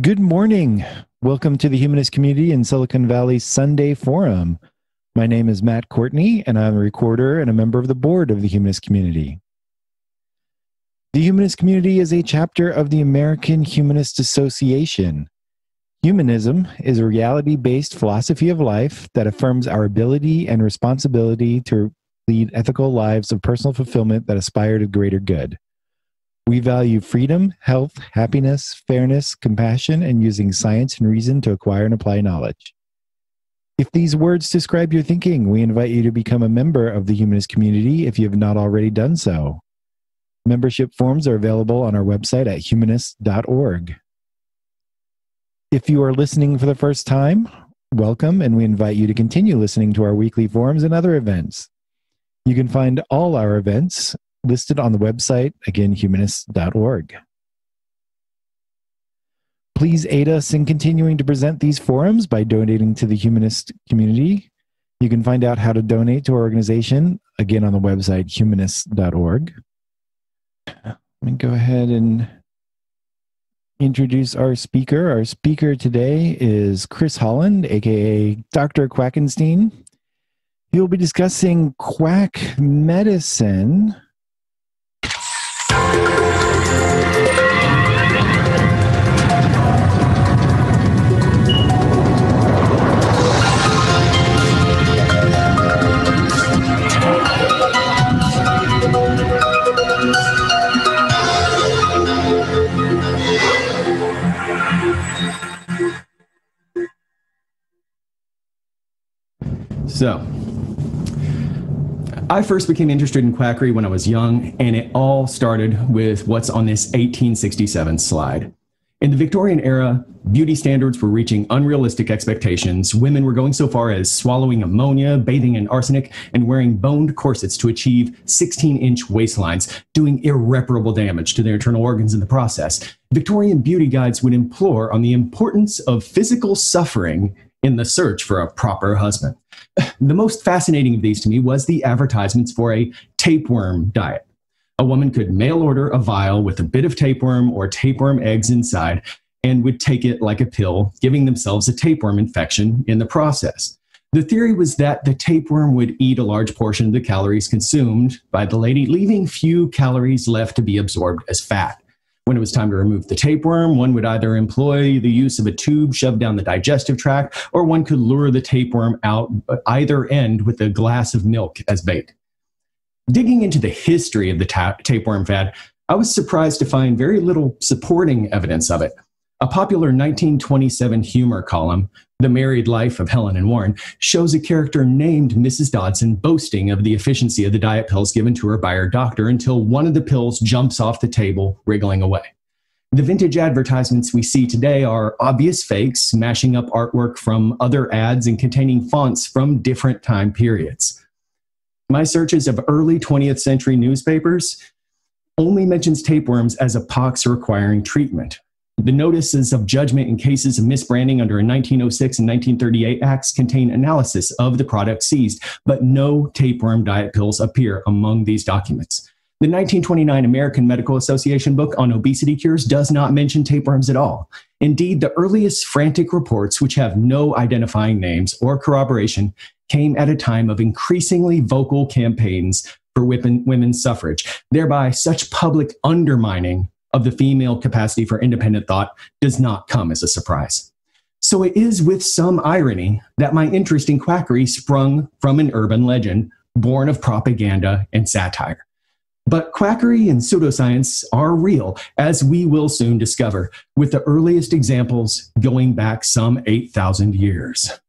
Good morning. Welcome to the Humanist community in Silicon Valley's Sunday Forum. My name is Matt Courtney, and I'm a recorder and a member of the board of the Humanist community. The Humanist community is a chapter of the American Humanist Association. Humanism is a reality-based philosophy of life that affirms our ability and responsibility to lead ethical lives of personal fulfillment that aspire to greater good. We value freedom, health, happiness, fairness, compassion, and using science and reason to acquire and apply knowledge. If these words describe your thinking, we invite you to become a member of the Humanist community if you have not already done so. Membership forms are available on our website at humanist.org. If you are listening for the first time, welcome, and we invite you to continue listening to our weekly forums and other events. You can find all our events listed on the website, again, humanist.org. Please aid us in continuing to present these forums by donating to the Humanist community. You can find out how to donate to our organization, again, on the website, humanist.org. Let me go ahead and introduce our speaker. Our speaker today is Chris Holland, aka Dr. Quackenstein. He will be discussing quack medicine. So, I first became interested in quackery when I was young, and it all started with what's on this 1867 slide. In the Victorian era, beauty standards were reaching unrealistic expectations. Women were going so far as swallowing ammonia, bathing in arsenic, and wearing boned corsets to achieve 16-inch waistlines, doing irreparable damage to their internal organs in the process. Victorian beauty guides would implore on the importance of physical suffering in the search for a proper husband. The most fascinating of these to me was the advertisements for a tapeworm diet. A woman could mail order a vial with a bit of tapeworm or tapeworm eggs inside and would take it like a pill, giving themselves a tapeworm infection in the process. The theory was that the tapeworm would eat a large portion of the calories consumed by the lady, leaving few calories left to be absorbed as fat. When it was time to remove the tapeworm, one would either employ the use of a tube shoved down the digestive tract, or one could lure the tapeworm out either end with a glass of milk as bait. Digging into the history of the tapeworm fad, I was surprised to find very little supporting evidence of it. A popular 1927 humor column, The Married Life of Helen and Warren, shows a character named Mrs. Dodson boasting of the efficiency of the diet pills given to her by her doctor until one of the pills jumps off the table, wriggling away. The vintage advertisements we see today are obvious fakes, mashing up artwork from other ads and containing fonts from different time periods. My searches of early 20th century newspapers only mentions tapeworms as a pox requiring treatment. The notices of judgment in cases of misbranding under a 1906 and 1938 acts contain analysis of the product seized, but no tapeworm diet pills appear among these documents. The 1929 American Medical Association book on obesity cures does not mention tapeworms at all. Indeed, the earliest frantic reports, which have no identifying names or corroboration, came at a time of increasingly vocal campaigns for women's suffrage. Thereby, such public undermining of the female capacity for independent thought does not come as a surprise. So it is with some irony that my interest in quackery sprung from an urban legend born of propaganda and satire. But quackery and pseudoscience are real, as we will soon discover, with the earliest examples going back some 8,000 years.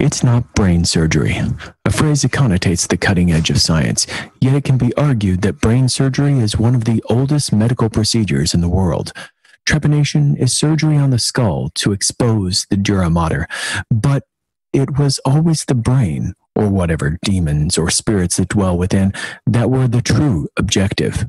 It's not brain surgery, a phrase that connotates the cutting edge of science, yet it can be argued that brain surgery is one of the oldest medical procedures in the world. Trepanation is surgery on the skull to expose the dura mater, but it was always the brain, or whatever demons or spirits that dwell within, that were the true objective.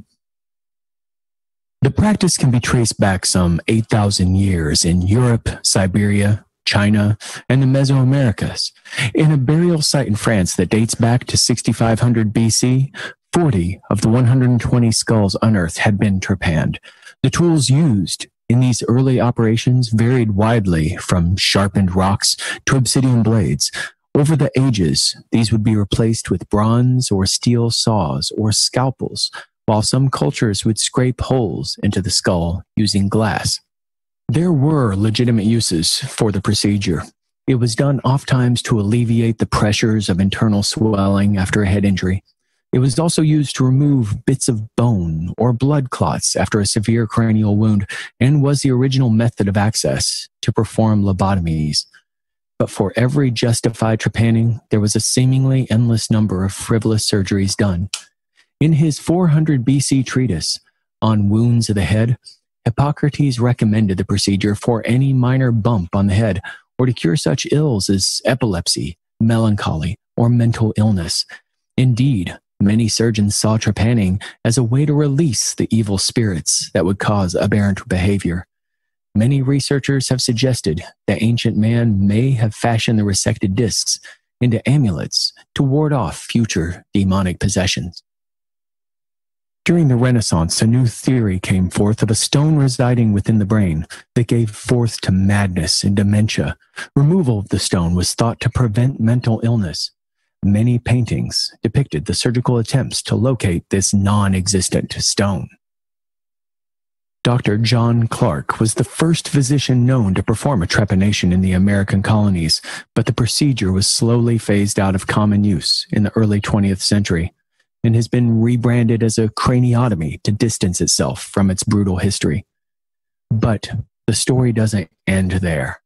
The practice can be traced back some 8,000 years in Europe, Siberia, China, and the Mesoamericas. In a burial site in France that dates back to 6500 BC, 40 of the 120 skulls unearthed had been trepanned. The tools used in these early operations varied widely from sharpened rocks to obsidian blades. Over the ages, these would be replaced with bronze or steel saws or scalpels, while some cultures would scrape holes into the skull using glass. There were legitimate uses for the procedure. It was done oftentimes to alleviate the pressures of internal swelling after a head injury. It was also used to remove bits of bone or blood clots after a severe cranial wound, and was the original method of access to perform lobotomies. But for every justified trepanning, there was a seemingly endless number of frivolous surgeries done. In his 400 BC treatise on wounds of the head, Hippocrates recommended the procedure for any minor bump on the head or to cure such ills as epilepsy, melancholy, or mental illness. Indeed, many surgeons saw trepanning as a way to release the evil spirits that would cause aberrant behavior. Many researchers have suggested that ancient man may have fashioned the resected discs into amulets to ward off future demonic possessions. During the Renaissance, a new theory came forth of a stone residing within the brain that gave forth to madness and dementia. Removal of the stone was thought to prevent mental illness. Many paintings depicted the surgical attempts to locate this non-existent stone. Dr. John Clark was the first physician known to perform a trepanation in the American colonies, but the procedure was slowly phased out of common use in the early 20th century and has been rebranded as a craniotomy to distance itself from its brutal history. But the story doesn't end there.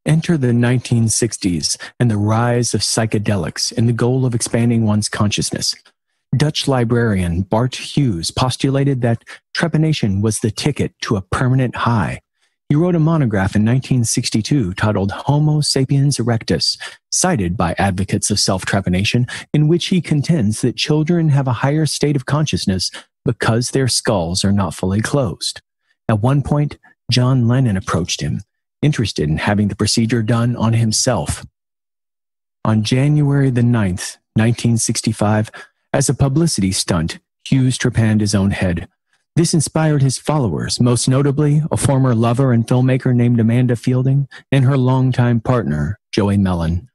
Enter the 1960s and the rise of psychedelics and the goal of expanding one's consciousness. Dutch librarian Bart Hughes postulated that trepanation was the ticket to a permanent high. He wrote a monograph in 1962 titled Homo sapiens erectus, cited by advocates of self-trepanation, in which he contends that children have a higher state of consciousness because their skulls are not fully closed. At one point, John Lennon approached him, interested in having the procedure done on himself. On January the 9th, 1965, as a publicity stunt, Hughes trepanned his own head. This inspired his followers, most notably a former lover and filmmaker named Amanda Fielding and her longtime partner, Joey Mellon.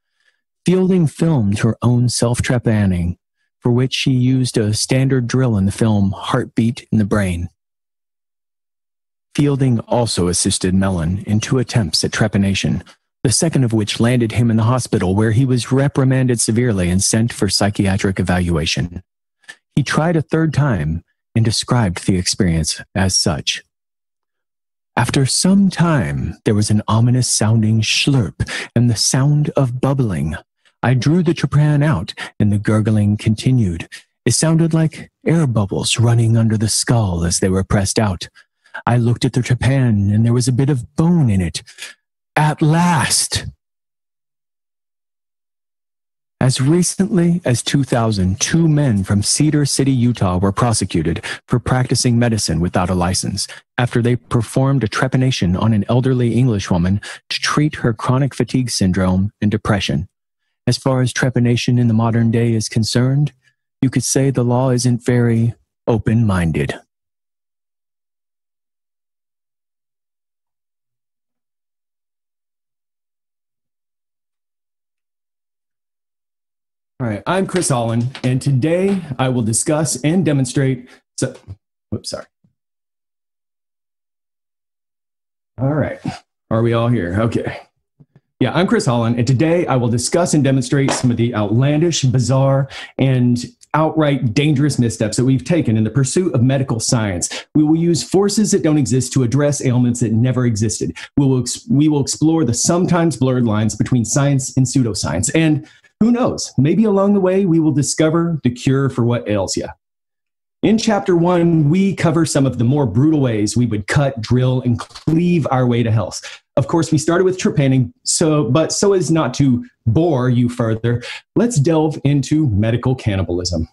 Fielding filmed her own self-trepanning, for which she used a standard drill in the film Heartbeat in the Brain. Fielding also assisted Mellon in 2 attempts at trepanation, the second of which landed him in the hospital where he was reprimanded severely and sent for psychiatric evaluation. He tried a 3rd time and described the experience as such. After some time, there was an ominous-sounding slurp and the sound of bubbling. I drew the trepan out, and the gurgling continued. It sounded like air bubbles running under the skull as they were pressed out. I looked at the trepan, and there was a bit of bone in it. At last! As recently as 2000, 2 men from Cedar City, Utah were prosecuted for practicing medicine without a license after they performed a trepanation on an elderly Englishwoman to treat her chronic fatigue syndrome and depression. As far as trepanation in the modern day is concerned, you could say the law isn't very open-minded. All right, I'm Chris Holland, and today I will discuss and demonstrate. All right, are we all here? Okay. Yeah, I'm Chris Holland, and today I will discuss and demonstrate some of the outlandish, bizarre, and outright dangerous missteps that we've taken in the pursuit of medical science. We will use forces that don't exist to address ailments that never existed. We will explore the sometimes blurred lines between science and pseudoscience, and who knows, maybe along the way we will discover the cure for what ails you. In Chapter 1, we cover some of the more brutal ways we would cut, drill, and cleave our way to health. Of course, we started with trepanning, but so as not to bore you further, let's delve into medical cannibalism.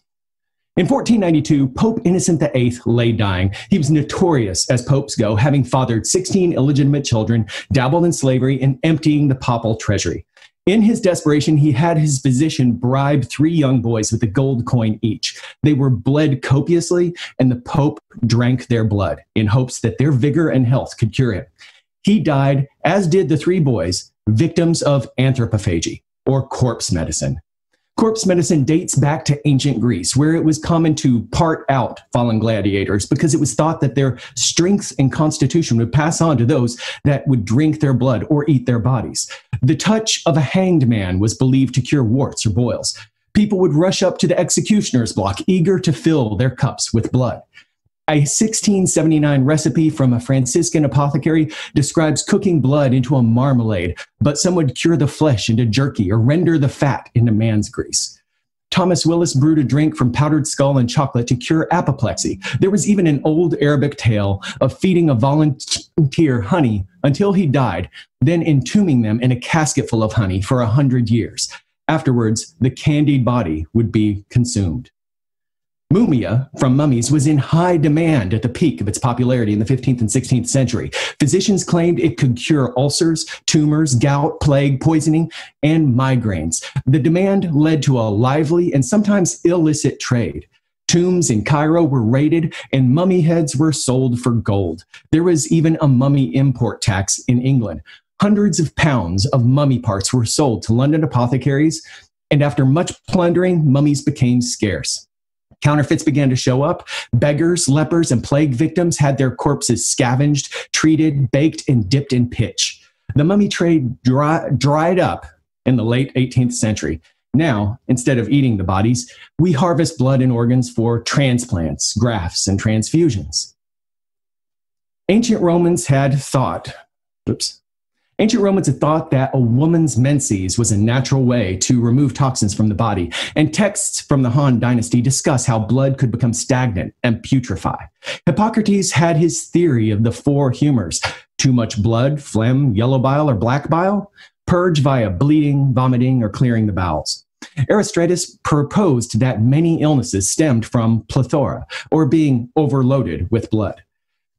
In 1492, Pope Innocent VIII lay dying. He was notorious, as popes go, having fathered 16 illegitimate children, dabbled in slavery, and emptying the papal treasury. In his desperation, he had his physician bribe 3 young boys with a gold coin each. They were bled copiously, and the Pope drank their blood in hopes that their vigor and health could cure him. He died, as did the 3 boys, victims of anthropophagy, or corpse medicine. Corpse medicine dates back to ancient Greece, where it was common to part out fallen gladiators because it was thought that their strength and constitution would pass on to those that would drink their blood or eat their bodies. The touch of a hanged man was believed to cure warts or boils. People would rush up to the executioner's block, eager to fill their cups with blood. A 1679 recipe from a Franciscan apothecary describes cooking blood into a marmalade, but some would cure the flesh into jerky or render the fat into man's grease. Thomas Willis brewed a drink from powdered skull and chocolate to cure apoplexy. There was even an old Arabic tale of feeding a volunteer honey until he died, then entombing them in a casket full of honey for 100 years. Afterwards, the candied body would be consumed. Mumia from mummies was in high demand at the peak of its popularity in the 15th and 16th century. Physicians claimed it could cure ulcers, tumors, gout, plague, poisoning, and migraines. The demand led to a lively and sometimes illicit trade. Tombs in Cairo were raided and mummy heads were sold for gold. There was even a mummy import tax in England. Hundreds of pounds of mummy parts were sold to London apothecaries, and after much plundering, mummies became scarce. Counterfeits began to show up. Beggars, lepers, and plague victims had their corpses scavenged, treated, baked, and dipped in pitch. The mummy trade dried up in the late 18th century. Now, instead of eating the bodies, we harvest blood and organs for transplants, grafts, and transfusions. Ancient Romans had thought that a woman's menses was a natural way to remove toxins from the body, and texts from the Han Dynasty discuss how blood could become stagnant and putrefy. Hippocrates had his theory of the 4 humors: too much blood, phlegm, yellow bile, or black bile, purge via bleeding, vomiting, or clearing the bowels. Aristides proposed that many illnesses stemmed from plethora, or being overloaded with blood.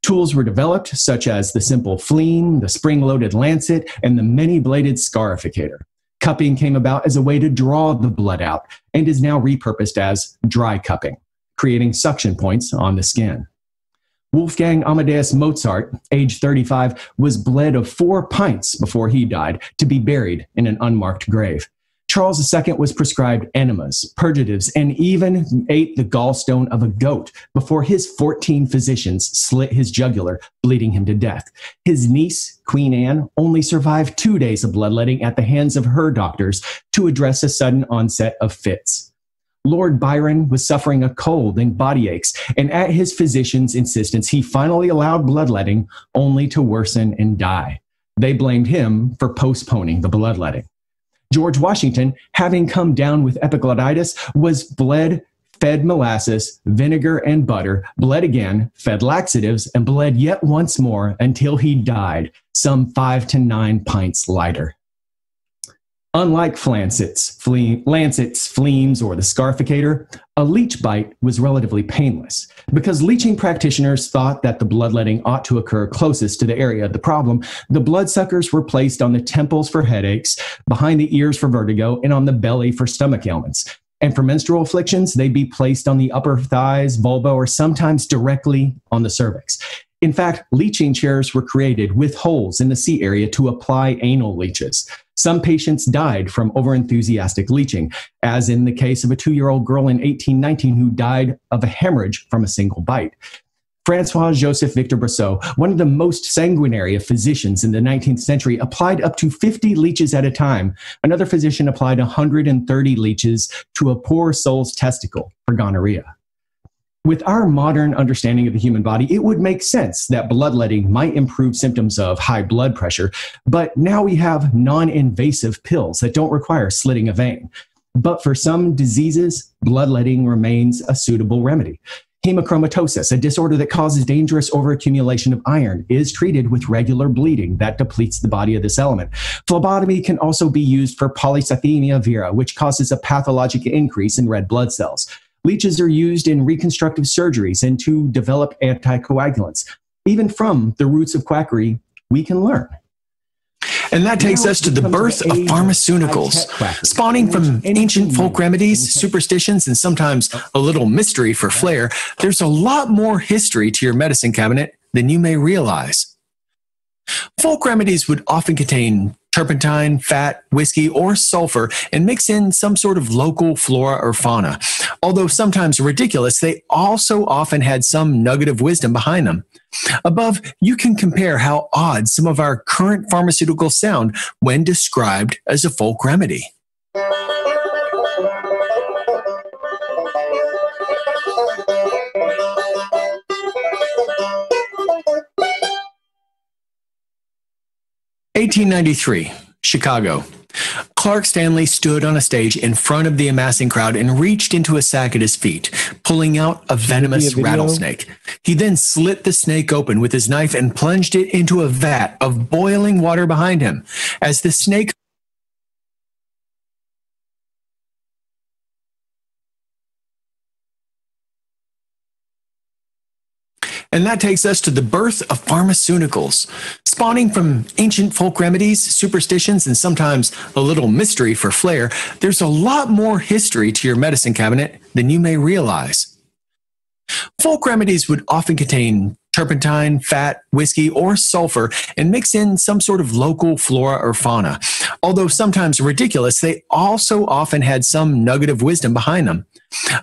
Tools were developed, such as the simple fleam, the spring-loaded lancet, and the many-bladed scarificator. Cupping came about as a way to draw the blood out and is now repurposed as dry cupping, creating suction points on the skin. Wolfgang Amadeus Mozart, age 35, was bled of 4 pints before he died to be buried in an unmarked grave. Charles II was prescribed enemas, purgatives, and even ate the gallstone of a goat before his 14 physicians slit his jugular, bleeding him to death. His niece, Queen Anne, only survived 2 days of bloodletting at the hands of her doctors to address a sudden onset of fits. Lord Byron was suffering a cold and body aches, and at his physician's insistence, he finally allowed bloodletting, only to worsen and die. They blamed him for postponing the bloodletting. George Washington, having come down with epiglottitis, was bled, fed molasses, vinegar, and butter, bled again, fed laxatives, and bled yet once more until he died, some 5 to 9 pints lighter. Unlike lancets, fleams, or the scarificator, a leech bite was relatively painless. Because leeching practitioners thought that the bloodletting ought to occur closest to the area of the problem, the bloodsuckers were placed on the temples for headaches, behind the ears for vertigo, and on the belly for stomach ailments. And for menstrual afflictions, they'd be placed on the upper thighs, vulva, or sometimes directly on the cervix. In fact, leeching chairs were created with holes in the C area to apply anal leeches. Some patients died from overenthusiastic leeching, as in the case of a 2-year-old girl in 1819 who died of a hemorrhage from a single bite. Francois-Joseph Victor Brosseau, one of the most sanguinary of physicians in the 19th century, applied up to 50 leeches at a time. Another physician applied 130 leeches to a poor soul's testicle for gonorrhea. With our modern understanding of the human body, it would make sense that bloodletting might improve symptoms of high blood pressure, but now we have non-invasive pills that don't require slitting a vein. But for some diseases, bloodletting remains a suitable remedy. Hemochromatosis, a disorder that causes dangerous overaccumulation of iron, is treated with regular bleeding that depletes the body of this element. Phlebotomy can also be used for polycythemia vera, which causes a pathologic increase in red blood cells. Leeches are used in reconstructive surgeries and to develop anticoagulants. Even from the roots of quackery, we can learn. And that takes us to the birth of pharmaceuticals. Spawning from ancient folk remedies, superstitions, and sometimes a little mystery for flair, there's a lot more history to your medicine cabinet than you may realize. Folk remedies would often contain turpentine, fat, whiskey, or sulfur and mix in some sort of local flora or fauna. Although sometimes ridiculous, they also often had some nugget of wisdom behind them. Above, you can compare how odd some of our current pharmaceuticals sound when described as a folk remedy. (1893), Chicago. Clark Stanley stood on a stage in front of the amassing crowd and reached into a sack at his feet, pulling out a venomous rattlesnake. He then slit the snake open with his knife and plunged it into a vat of boiling water behind him. As the snake And that takes us to the birth of pharmaceuticals. Spawning from ancient folk remedies, superstitions, and sometimes a little mystery for flair, there's a lot more history to your medicine cabinet than you may realize. Folk remedies would often contain turpentine, fat, whiskey, or sulfur and mix in some sort of local flora or fauna. Although sometimes ridiculous, they also often had some nugget of wisdom behind them.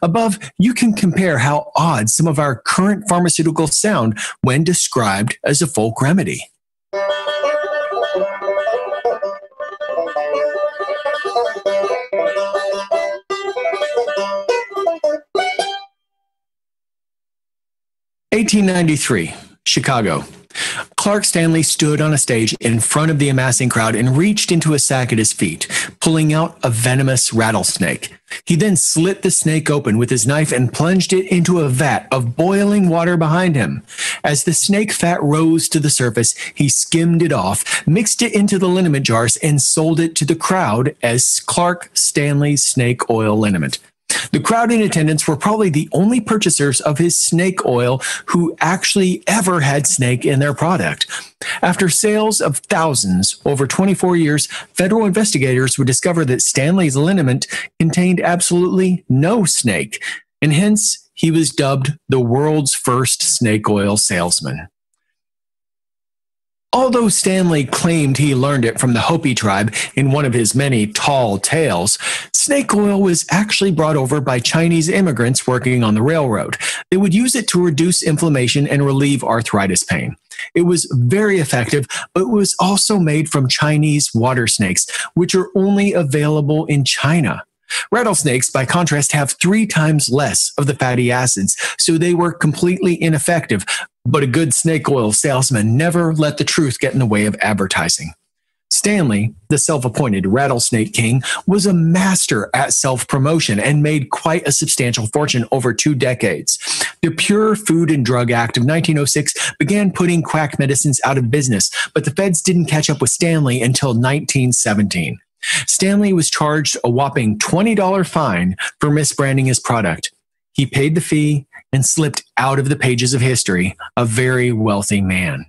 Above, you can compare how odd some of our current pharmaceuticals sound when described as a folk remedy. (1893), Chicago. Clark Stanley stood on a stage in front of the amassing crowd and reached into a sack at his feet, pulling out a venomous rattlesnake. He then slit the snake open with his knife and plunged it into a vat of boiling water behind him. As the snake fat rose to the surface, he skimmed it off, mixed it into the liniment jars, and sold it to the crowd as Clark Stanley's snake oil liniment. The crowd in attendance were probably the only purchasers of his snake oil who actually ever had snake in their product. After sales of thousands over 24 years, federal investigators would discover that Stanley's liniment contained absolutely no snake, and hence he was dubbed the world's first snake oil salesman. Although Stanley claimed he learned it from the Hopi tribe in one of his many tall tales, snake oil was actually brought over by Chinese immigrants working on the railroad. They would use it to reduce inflammation and relieve arthritis pain. It was very effective, but it was also made from Chinese water snakes, which are only available in China. Rattlesnakes, by contrast, have 3 times less of the fatty acids, so they were completely ineffective. But a good snake oil salesman never let the truth get in the way of advertising. Stanley, the self-appointed rattlesnake king, was a master at self-promotion and made quite a substantial fortune over 2 decades. The Pure Food and Drug Act of 1906 began putting quack medicines out of business, but the feds didn't catch up with Stanley until 1917. Stanley was charged a whopping $20 fine for misbranding his product. He paid the fee and slipped out of the pages of history, a very wealthy man.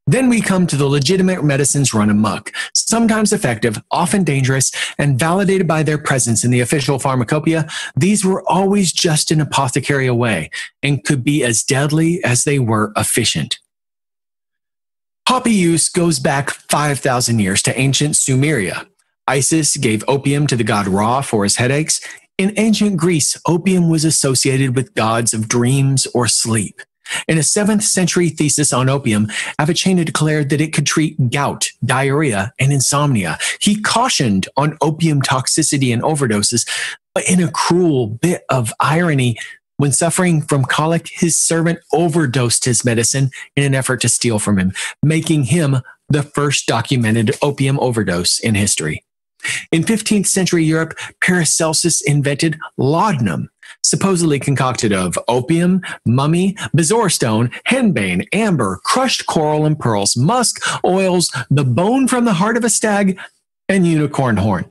Then we come to the legitimate medicines run amok, sometimes effective, often dangerous, and validated by their presence in the official pharmacopoeia. These were always just an apothecary away and could be as deadly as they were efficient. Poppy use goes back 5,000 years to ancient Sumeria. Isis gave opium to the god Ra for his headaches. In ancient Greece, opium was associated with gods of dreams or sleep. In a 7th century thesis on opium, Avicenna declared that it could treat gout, diarrhea, and insomnia. He cautioned on opium toxicity and overdoses, but in a cruel bit of irony, when suffering from colic, his servant overdosed his medicine in an effort to steal from him, making him the first documented opium overdose in history. In 15th century Europe, Paracelsus invented laudanum. supposedly concocted of opium, mummy, bezoar stone, henbane, amber, crushed coral and pearls, musk, oils, the bone from the heart of a stag, and unicorn horn.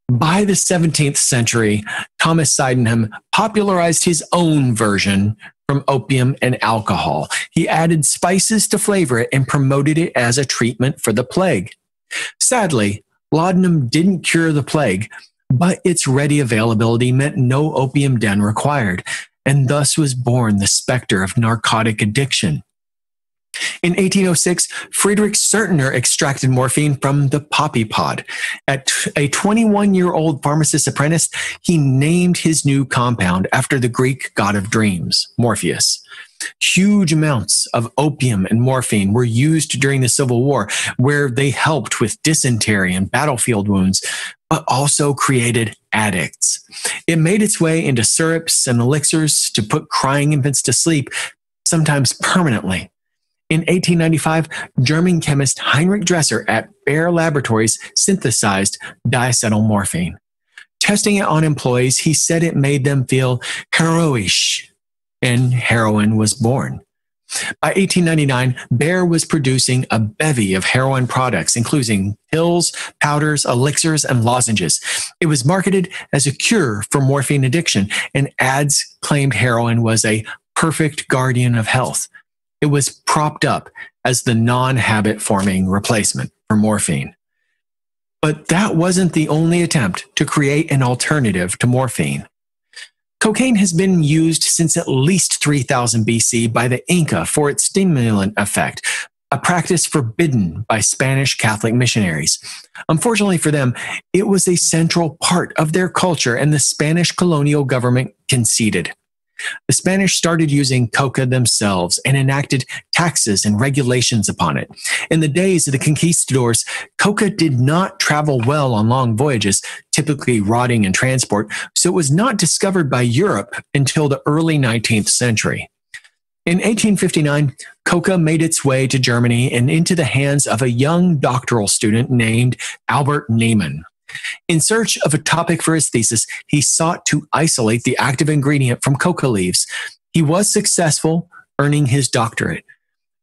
By the 17th century, Thomas Sydenham popularized his own version from opium and alcohol. He added spices to flavor it and promoted it as a treatment for the plague. Sadly, laudanum didn't cure the plague, but its ready availability meant no opium den required, and thus was born the specter of narcotic addiction. In 1806, Friedrich Sertner extracted morphine from the poppy pod. At a 21-year-old pharmacist's apprentice, he named his new compound after the Greek god of dreams, Morpheus. Huge amounts of opium and morphine were used during the Civil War, where they helped with dysentery and battlefield wounds, but also created addicts. It made its way into syrups and elixirs to put crying infants to sleep, sometimes permanently. In 1895, German chemist Heinrich Dresser at Bayer Laboratories synthesized diacetylmorphine. Testing it on employees, he said it made them feel heroish, and heroin was born. By 1899, Bayer was producing a bevy of heroin products, including pills, powders, elixirs, and lozenges. It was marketed as a cure for morphine addiction, and ads claimed heroin was a perfect guardian of health. It was propped up as the non-habit forming replacement for morphine. But that wasn't the only attempt to create an alternative to morphine. Cocaine has been used since at least 3000 BC by the Inca for its stimulant effect, a practice forbidden by Spanish Catholic missionaries. Unfortunately for them, it was a central part of their culture, and the Spanish colonial government conceded. The Spanish started using coca themselves and enacted taxes and regulations upon it. In the days of the conquistadors, coca did not travel well on long voyages, typically rotting in transport, so it was not discovered by Europe until the early 19th century. In 1859, coca made its way to Germany and into the hands of a young doctoral student named Albert Niemann. In search of a topic for his thesis, he sought to isolate the active ingredient from coca leaves. He was successful, earning his doctorate.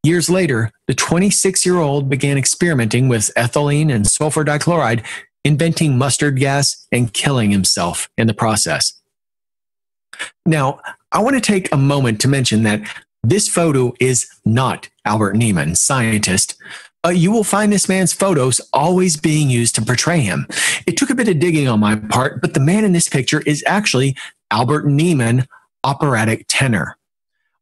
Years later, the 26-year-old began experimenting with ethylene and sulfur dichloride, inventing mustard gas and killing himself in the process. Now, I want to take a moment to mention that this photo is not Albert Niemann, scientist, but you will find this man's photos always being used to portray him. It took a bit of digging on my part, but the man in this picture is actually Albert Niemann, operatic tenor.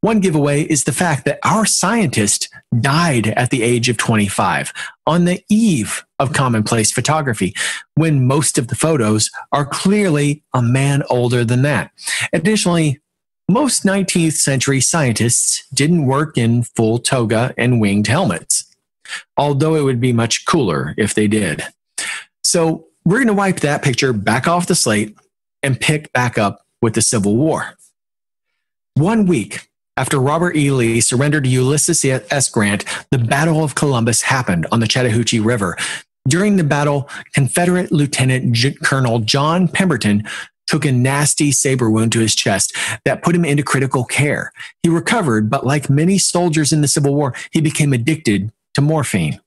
One giveaway is the fact that our scientist died at the age of 25, on the eve of commonplace photography, when most of the photos are clearly a man older than that. Additionally, most 19th century scientists didn't work in full toga and winged helmets, although it would be much cooler if they did. So we're going to wipe that picture back off the slate and pick back up with the Civil War. 1 week after Robert E. Lee surrendered to Ulysses S. Grant, the Battle of Columbus happened on the Chattahoochee River. During the battle, Confederate Lieutenant Colonel John Pemberton took a nasty saber wound to his chest that put him into critical care. He recovered, but like many soldiers in the Civil War, he became addicted to morphine.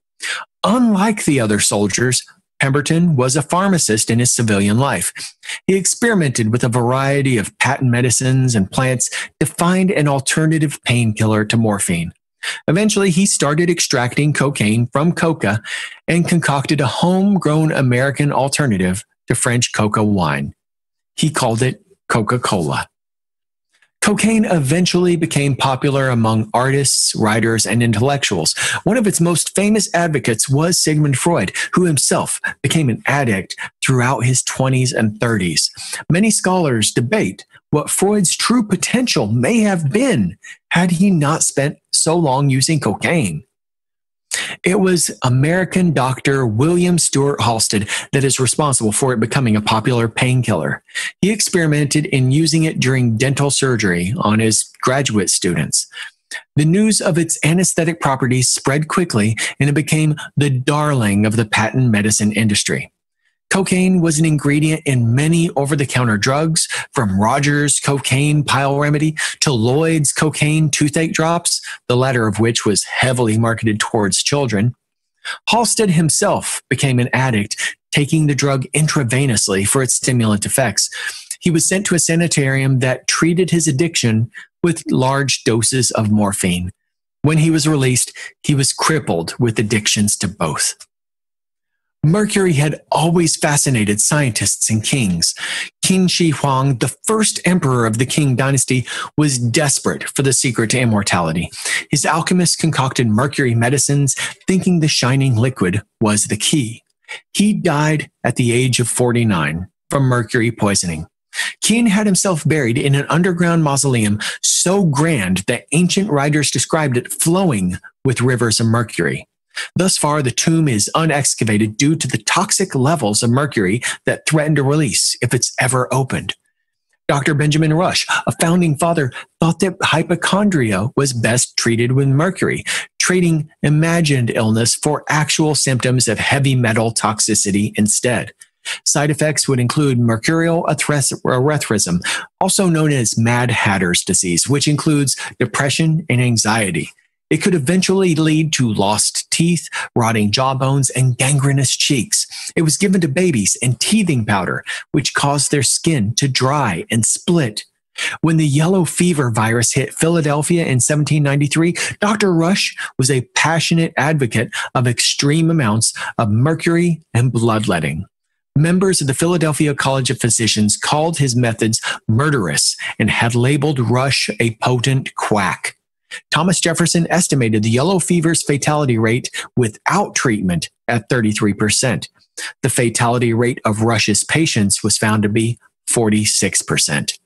Unlike the other soldiers, Pemberton was a pharmacist in his civilian life. He experimented with a variety of patent medicines and plants to find an alternative painkiller to morphine. Eventually, he started extracting cocaine from coca and concocted a homegrown American alternative to French coca wine. He called it Coca-Cola. Cocaine eventually became popular among artists, writers, and intellectuals. One of its most famous advocates was Sigmund Freud, who himself became an addict throughout his 20s and 30s. Many scholars debate what Freud's true potential may have been had he not spent so long using cocaine. It was American doctor William Stewart Halsted that is responsible for it becoming a popular painkiller. He experimented in using it during dental surgery on his graduate students. The news of its anesthetic properties spread quickly, and it became the darling of the patent medicine industry. Cocaine was an ingredient in many over-the-counter drugs, from Rogers' cocaine pile remedy to Lloyd's cocaine toothache drops, the latter of which was heavily marketed towards children. Halsted himself became an addict, taking the drug intravenously for its stimulant effects. He was sent to a sanitarium that treated his addiction with large doses of morphine. When he was released, he was crippled with addictions to both. Mercury had always fascinated scientists and kings. Qin Shi Huang, the first emperor of the Qing dynasty, was desperate for the secret to immortality. His alchemists concocted mercury medicines, thinking the shining liquid was the key. He died at the age of 49 from mercury poisoning. Qin had himself buried in an underground mausoleum so grand that ancient writers described it flowing with rivers of mercury. Thus far, the tomb is unexcavated due to the toxic levels of mercury that threaten to release if it's ever opened. Dr. Benjamin Rush, a founding father, thought that hypochondria was best treated with mercury, trading imagined illness for actual symptoms of heavy metal toxicity instead. Side effects would include mercurial erethism, also known as Mad Hatter's disease, which includes depression and anxiety. It could eventually lead to lost teeth, rotting jawbones, and gangrenous cheeks. It was given to babies in teething powder, which caused their skin to dry and split. When the yellow fever virus hit Philadelphia in 1793, Dr. Rush was a passionate advocate of extreme amounts of mercury and bloodletting. Members of the Philadelphia College of Physicians called his methods murderous and had labeled Rush a potent quack. Thomas Jefferson estimated the yellow fever's fatality rate without treatment at 33%. The fatality rate of Rush's patients was found to be 46%.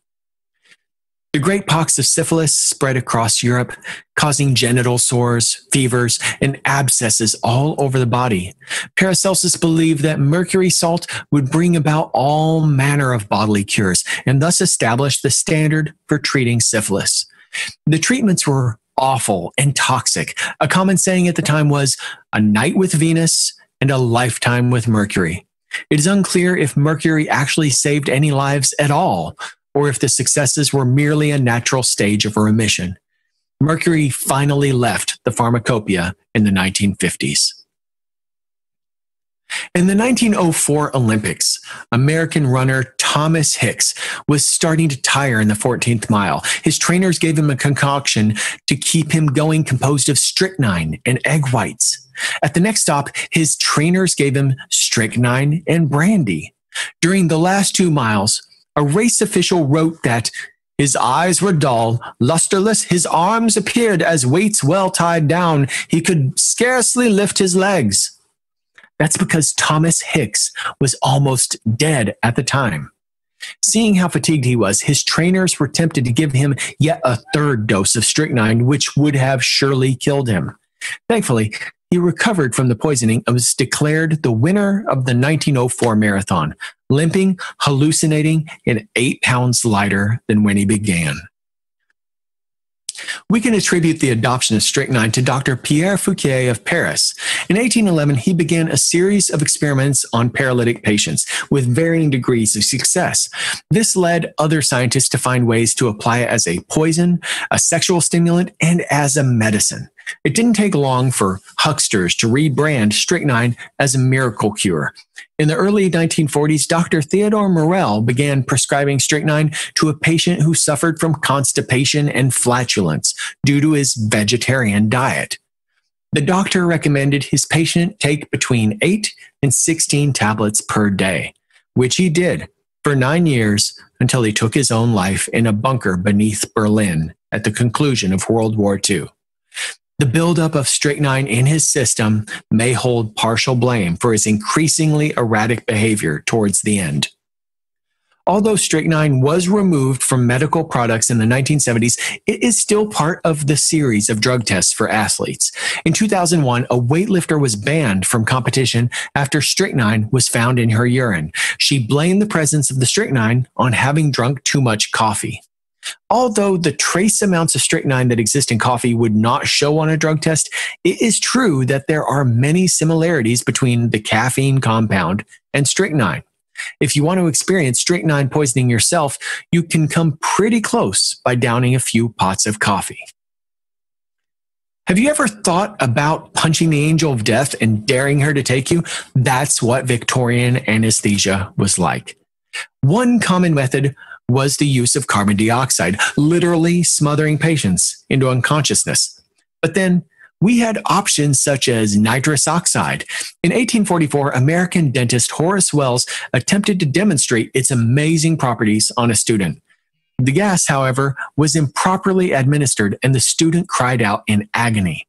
The great pox of syphilis spread across Europe, causing genital sores, fevers, and abscesses all over the body. Paracelsus believed that mercury salt would bring about all manner of bodily cures, and thus established the standard for treating syphilis. The treatments were awful and toxic. A common saying at the time was, "A night with Venus and a lifetime with Mercury." It is unclear if mercury actually saved any lives at all, or if the successes were merely a natural stage of remission. Mercury finally left the pharmacopoeia in the 1950s. In the 1904 Olympics, American runner Thomas Hicks was starting to tire in the 14th mile. His trainers gave him a concoction to keep him going composed of strychnine and egg whites. At the next stop, his trainers gave him strychnine and brandy. During the last 2 miles, a race official wrote that his eyes were dull, lusterless, his arms appeared as weights well tied down. He could scarcely lift his legs. That's because Thomas Hicks was almost dead at the time. Seeing how fatigued he was, his trainers were tempted to give him yet a third dose of strychnine, which would have surely killed him. Thankfully, he recovered from the poisoning and was declared the winner of the 1904 marathon, limping, hallucinating, and 8 pounds lighter than when he began. We can attribute the adoption of strychnine to Dr. Pierre Fouquier of Paris. In 1811, he began a series of experiments on paralytic patients with varying degrees of success. This led other scientists to find ways to apply it as a poison, a sexual stimulant, and as a medicine. It didn't take long for hucksters to rebrand strychnine as a miracle cure. In the early 1940s, Dr. Theodore Morel began prescribing strychnine to a patient who suffered from constipation and flatulence due to his vegetarian diet. The doctor recommended his patient take between 8 and 16 tablets per day, which he did for 9 years until he took his own life in a bunker beneath Berlin at the conclusion of World War II. The buildup of strychnine in his system may hold partial blame for his increasingly erratic behavior towards the end. Although strychnine was removed from medical products in the 1970s, it is still part of the series of drug tests for athletes. In 2001, a weightlifter was banned from competition after strychnine was found in her urine. She blamed the presence of the strychnine on having drunk too much coffee. Although the trace amounts of strychnine that exist in coffee would not show on a drug test, it is true that there are many similarities between the caffeine compound and strychnine. If you want to experience strychnine poisoning yourself, you can come pretty close by downing a few pots of coffee. Have you ever thought about punching the angel of death and daring her to take you? That's what Victorian anesthesia was like. One common method was the use of carbon dioxide, literally smothering patients into unconsciousness. But then we had options such as nitrous oxide. In 1844, American dentist Horace Wells attempted to demonstrate its amazing properties on a student. The gas, however, was improperly administered and the student cried out in agony.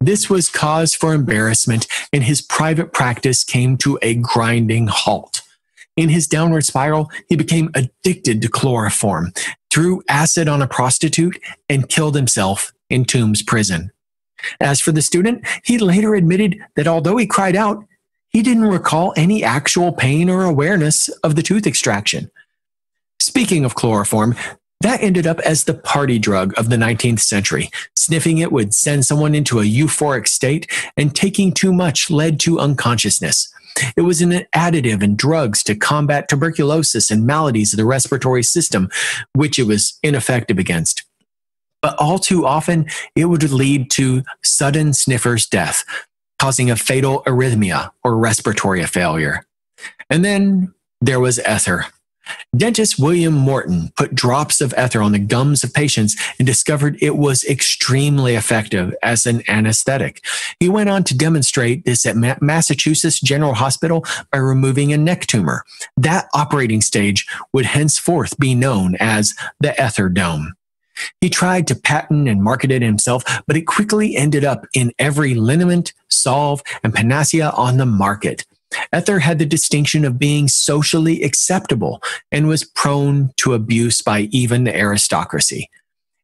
This was cause for embarrassment and his private practice came to a grinding halt. In his downward spiral, he became addicted to chloroform, threw acid on a prostitute, and killed himself in Tombs prison. As for the student, he later admitted that although he cried out, he didn't recall any actual pain or awareness of the tooth extraction. Speaking of chloroform, that ended up as the party drug of the 19th century. Sniffing it would send someone into a euphoric state, and taking too much led to unconsciousness. It was an additive in drugs to combat tuberculosis and maladies of the respiratory system, which it was ineffective against. But all too often, it would lead to sudden sniffer's death, causing a fatal arrhythmia or respiratory failure. And then there was ether. Dentist William Morton put drops of ether on the gums of patients and discovered it was extremely effective as an anesthetic. He went on to demonstrate this at Massachusetts General Hospital by removing a neck tumor. That operating stage would henceforth be known as the ether dome. He tried to patent and market it himself, but it quickly ended up in every liniment, salve, and panacea on the market. Ether had the distinction of being socially acceptable and was prone to abuse by even the aristocracy.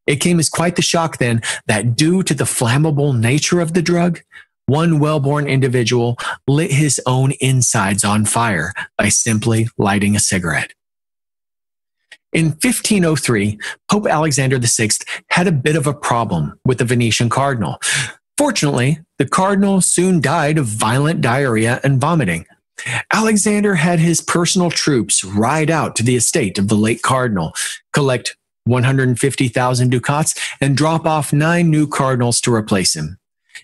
It came as quite the shock then that due to the flammable nature of the drug, one well-born individual lit his own insides on fire by simply lighting a cigarette. In 1503, Pope Alexander VI had a bit of a problem with the Venetian cardinal. Fortunately, the cardinal soon died of violent diarrhea and vomiting. Alexander had his personal troops ride out to the estate of the late cardinal, collect 150,000 ducats, and drop off 9 new cardinals to replace him.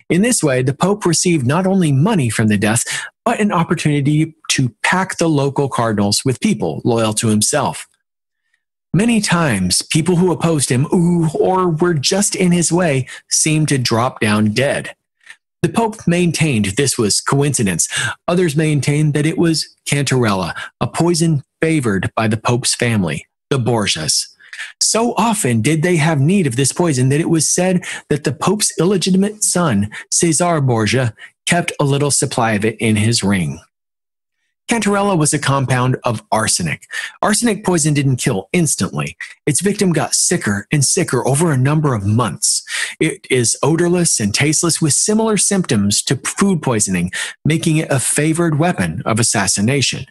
In this way, the Pope received not only money from the death, but an opportunity to pack the local cardinals with people loyal to himself. Many times, people who opposed him or were just in his way seemed to drop down dead. The Pope maintained this was coincidence. Others maintained that it was cantarella, a poison favored by the Pope's family, the Borgias. So often did they have need of this poison that it was said that the Pope's illegitimate son, Cesare Borgia, kept a little supply of it in his ring. Cantarella was a compound of arsenic. Arsenic poison didn't kill instantly. Its victim got sicker and sicker over a number of months. It is odorless and tasteless with similar symptoms to food poisoning, making it a favored weapon of assassination.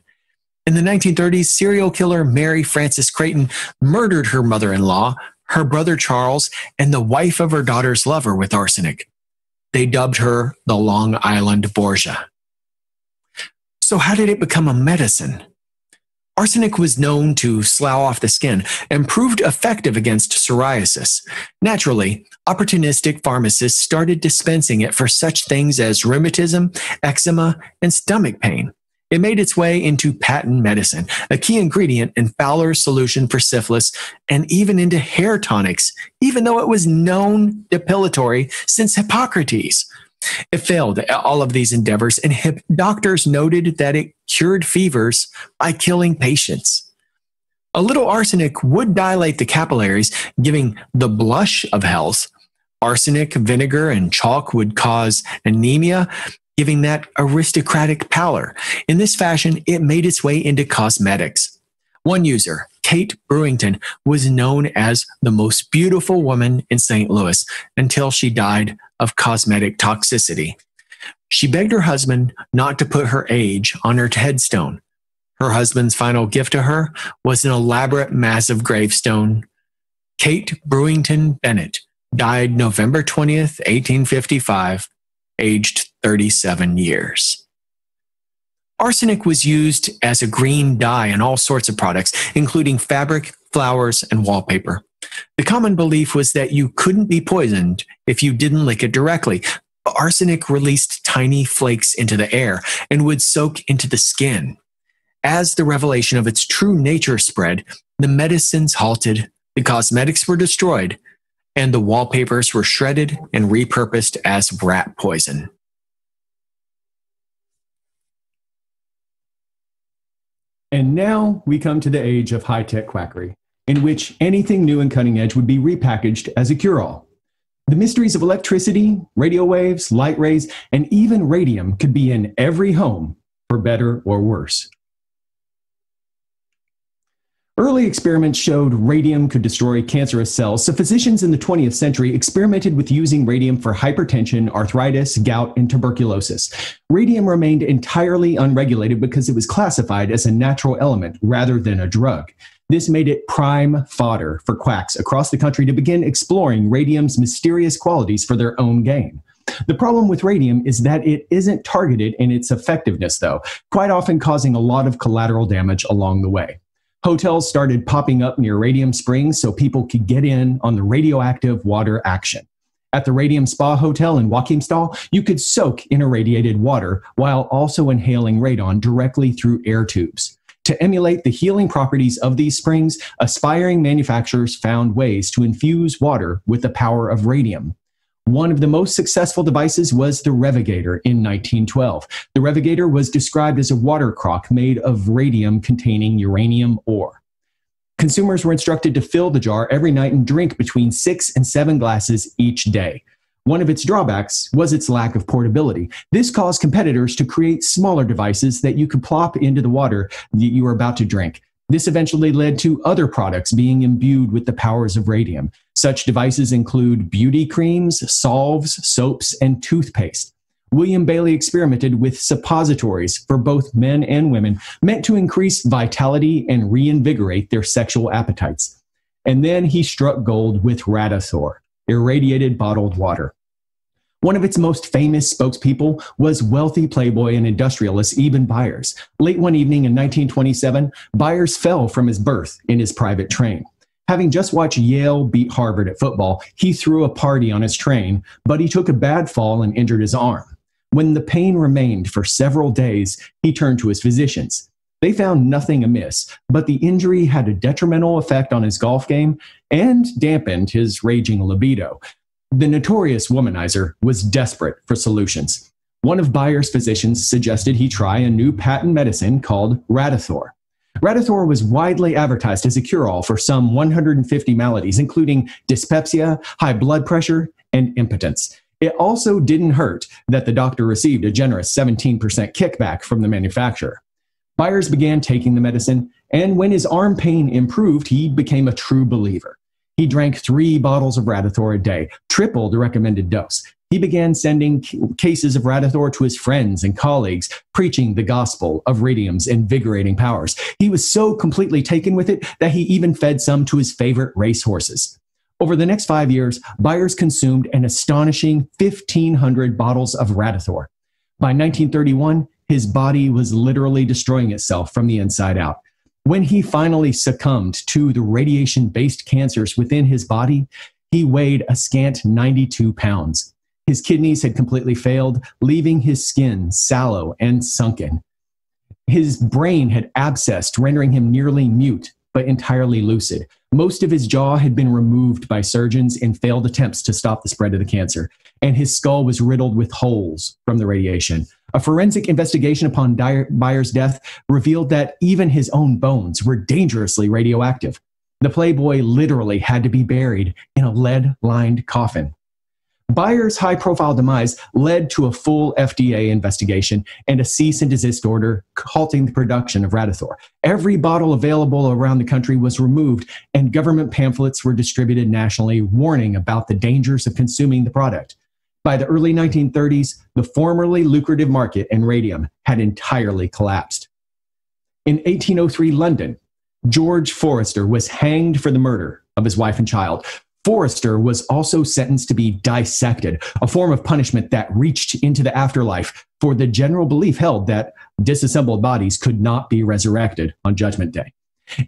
In the 1930s, serial killer Mary Frances Creighton murdered her mother-in-law, her brother Charles, and the wife of her daughter's lover with arsenic. They dubbed her the Long Island Borgia. So how did it become a medicine? Arsenic was known to slough off the skin and proved effective against psoriasis. Naturally, opportunistic pharmacists started dispensing it for such things as rheumatism, eczema, and stomach pain. It made its way into patent medicine, a key ingredient in Fowler's solution for syphilis, and even into hair tonics, even though it was known depilatory since Hippocrates. It failed at all of these endeavors, and doctors noted that it cured fevers by killing patients. A little arsenic would dilate the capillaries, giving the blush of health. Arsenic, vinegar, and chalk would cause anemia, giving that aristocratic pallor. In this fashion, it made its way into cosmetics. One user, Kate Brewington, was known as the most beautiful woman in St. Louis until she died of cosmetic toxicity. She begged her husband not to put her age on her headstone. Her husband's final gift to her was an elaborate, massive gravestone Kate Brewington Bennett died November 20th, 1855, aged 37 years. Arsenic was used as a green dye in all sorts of products, including fabric, flowers, and wallpaper. The common belief was that you couldn't be poisoned if you didn't lick it directly. Arsenic released tiny flakes into the air and would soak into the skin. As the revelation of its true nature spread, the medicines halted, the cosmetics were destroyed, and the wallpapers were shredded and repurposed as rat poison. And now we come to the age of high-tech quackery, in which anything new and cutting edge would be repackaged as a cure-all. The mysteries of electricity, radio waves, light rays, and even radium could be in every home, for better or worse. Early experiments showed radium could destroy cancerous cells, so physicians in the 20th century experimented with using radium for hypertension, arthritis, gout, and tuberculosis. Radium remained entirely unregulated because it was classified as a natural element rather than a drug. This made it prime fodder for quacks across the country to begin exploring radium's mysterious qualities for their own gain. The problem with radium is that it isn't targeted in its effectiveness, though, quite often causing a lot of collateral damage along the way. Hotels started popping up near radium springs so people could get in on the radioactive water action. At the Radium Spa Hotel in Joachimsthal, you could soak in irradiated water while also inhaling radon directly through air tubes. To emulate the healing properties of these springs, aspiring manufacturers found ways to infuse water with the power of radium. One of the most successful devices was the Revigator in 1912. The Revigator was described as a water crock made of radium containing uranium ore. Consumers were instructed to fill the jar every night and drink between 6 and 7 glasses each day. One of its drawbacks was its lack of portability. This caused competitors to create smaller devices that you could plop into the water that you were about to drink. This eventually led to other products being imbued with the powers of radium. Such devices include beauty creams, salves, soaps, and toothpaste. William Bailey experimented with suppositories for both men and women, meant to increase vitality and reinvigorate their sexual appetites. And then he struck gold with Radithor, irradiated bottled water. One of its most famous spokespeople was wealthy playboy and industrialist Eben Byers. Late one evening in 1927, Byers fell from his berth in his private train. Having just watched Yale beat Harvard at football, he threw a party on his train, but he took a bad fall and injured his arm. When the pain remained for several days, he turned to his physicians. They found nothing amiss, but the injury had a detrimental effect on his golf game and dampened his raging libido. The notorious womanizer was desperate for solutions. One of Byers' physicians suggested he try a new patent medicine called Radithor. Radithor was widely advertised as a cure-all for some 150 maladies, including dyspepsia, high blood pressure, and impotence. It also didn't hurt that the doctor received a generous 17% kickback from the manufacturer. Byers began taking the medicine, and when his arm pain improved, he became a true believer. He drank 3 bottles of Radithor a day, triple the recommended dose. He began sending cases of Radithor to his friends and colleagues, preaching the gospel of radium's invigorating powers. He was so completely taken with it that he even fed some to his favorite racehorses. Over the next 5 years, Byers consumed an astonishing 1,500 bottles of Radithor. By 1931, his body was literally destroying itself from the inside out. When he finally succumbed to the radiation-based cancers within his body, he weighed a scant 92 pounds. His kidneys had completely failed, leaving his skin sallow and sunken. His brain had abscessed, rendering him nearly mute, but entirely lucid. Most of his jaw had been removed by surgeons in failed attempts to stop the spread of the cancer, and his skull was riddled with holes from the radiation. A forensic investigation upon Byers' death revealed that even his own bones were dangerously radioactive. The playboy literally had to be buried in a lead-lined coffin. Byers' high-profile demise led to a full FDA investigation and a cease and desist order halting the production of Radithor. Every bottle available around the country was removed, and government pamphlets were distributed nationally warning about the dangers of consuming the product. By the early 1930s, the formerly lucrative market in radium had entirely collapsed. In 1803 London, George Forrester was hanged for the murder of his wife and child. Forrester was also sentenced to be dissected, a form of punishment that reached into the afterlife, for the general belief held that disassembled bodies could not be resurrected on Judgment Day.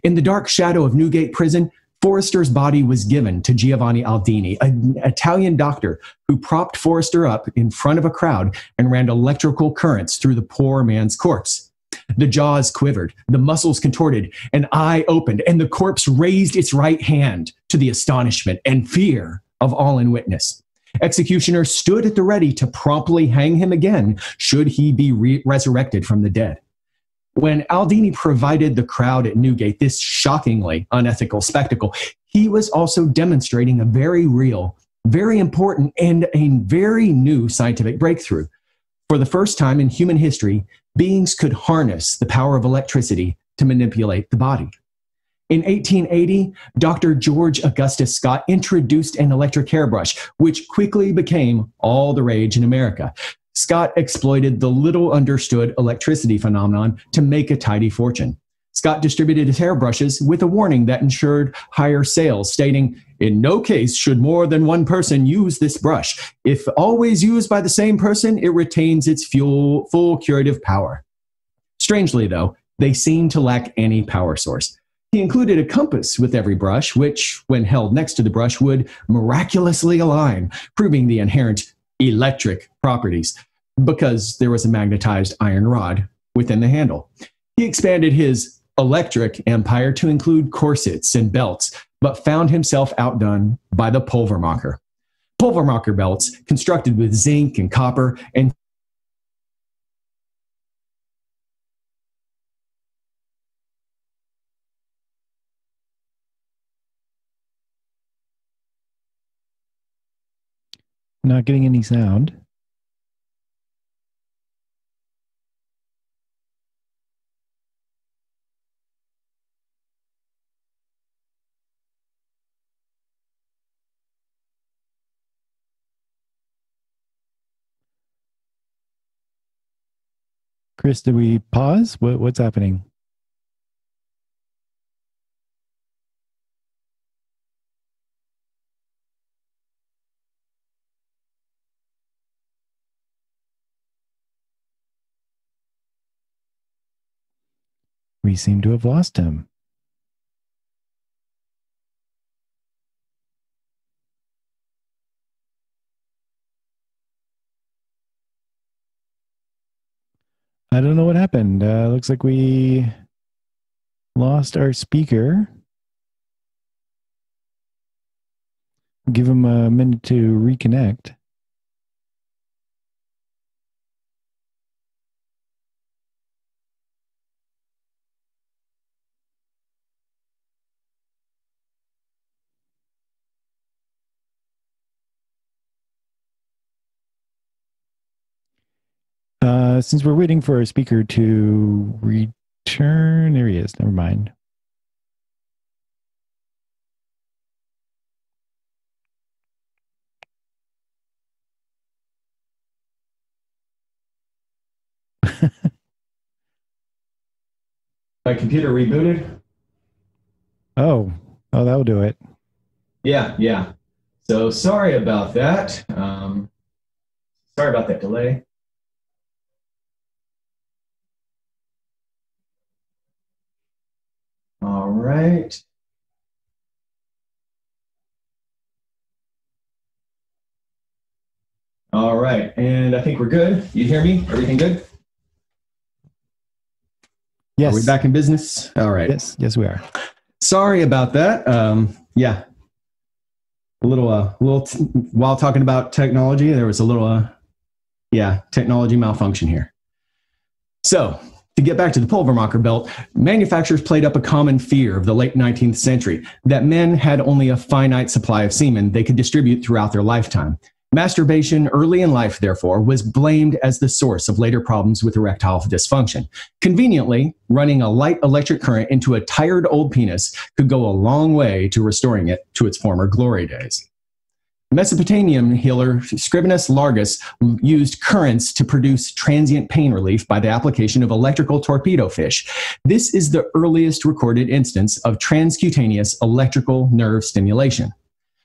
In the dark shadow of Newgate Prison, Forrester's body was given to Giovanni Aldini, an Italian doctor who propped Forrester up in front of a crowd and ran electrical currents through the poor man's corpse. The jaws quivered, the muscles contorted, an eye opened, and the corpse raised its right hand to the astonishment and fear of all in witness. Executioners stood at the ready to promptly hang him again should he be resurrected from the dead. When Aldini provided the crowd at Newgate this shockingly unethical spectacle, he was also demonstrating a very real, very important, and a very new scientific breakthrough. For the first time in human history, beings could harness the power of electricity to manipulate the body. In 1880, Dr. George Augustus Scott introduced an electric hairbrush, which quickly became all the rage in America. Scott exploited the little understood electricity phenomenon to make a tidy fortune. Scott distributed his hairbrushes with a warning that ensured higher sales, stating, "In no case should more than one person use this brush. If always used by the same person, it retains its full curative power." Strangely, though, they seemed to lack any power source. He included a compass with every brush, which, when held next to the brush, would miraculously align, proving the inherent electric properties, because there was a magnetized iron rod within the handle. He expanded his electric empire to include corsets and belts, but found himself outdone by the pulvermacher. Pulvermacher belts, constructed with zinc and copper and Not getting any sound. Chris, did we pause? What's happening? We seem to have lost him. I don't know what happened. Looks like we lost our speaker. Give him a minute to reconnect. Since we're waiting for our speaker to return, there he is. Never mind. my computer rebooted. Oh, that'll do it. Yeah. So sorry about that. Sorry about that delay. All right. All right, and I think we're good. You hear me? Everything good? Yes. Are we back in business? All right. Yes, we are. Sorry about that. Yeah. A little while talking about technology, there was a little, technology malfunction here. So, to get back to the pulvermacher belt, manufacturers played up a common fear of the late 19th century that men had only a finite supply of semen they could distribute throughout their lifetime. Masturbation early in life, therefore, was blamed as the source of later problems with erectile dysfunction. Conveniently, running a light electric current into a tired old penis could go a long way to restoring it to its former glory days. Mesopotamian healer Scribinus Largus used currents to produce transient pain relief by the application of electrical torpedo fish. This is the earliest recorded instance of transcutaneous electrical nerve stimulation.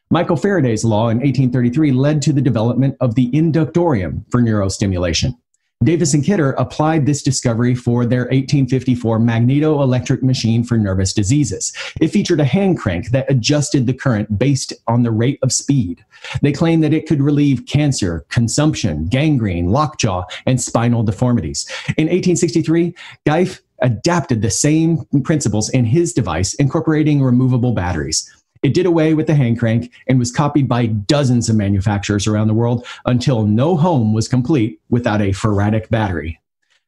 Michael Faraday's law in 1833 led to the development of the inductorium for neurostimulation. Davis and Kidder applied this discovery for their 1854 magneto-electric machine for nervous diseases. It featured a hand crank that adjusted the current based on the rate of speed. They claimed that it could relieve cancer, consumption, gangrene, lockjaw, and spinal deformities. In 1863, Geif adapted the same principles in his device, incorporating removable batteries. It did away with the hand crank and was copied by dozens of manufacturers around the world until no home was complete without a faradic battery.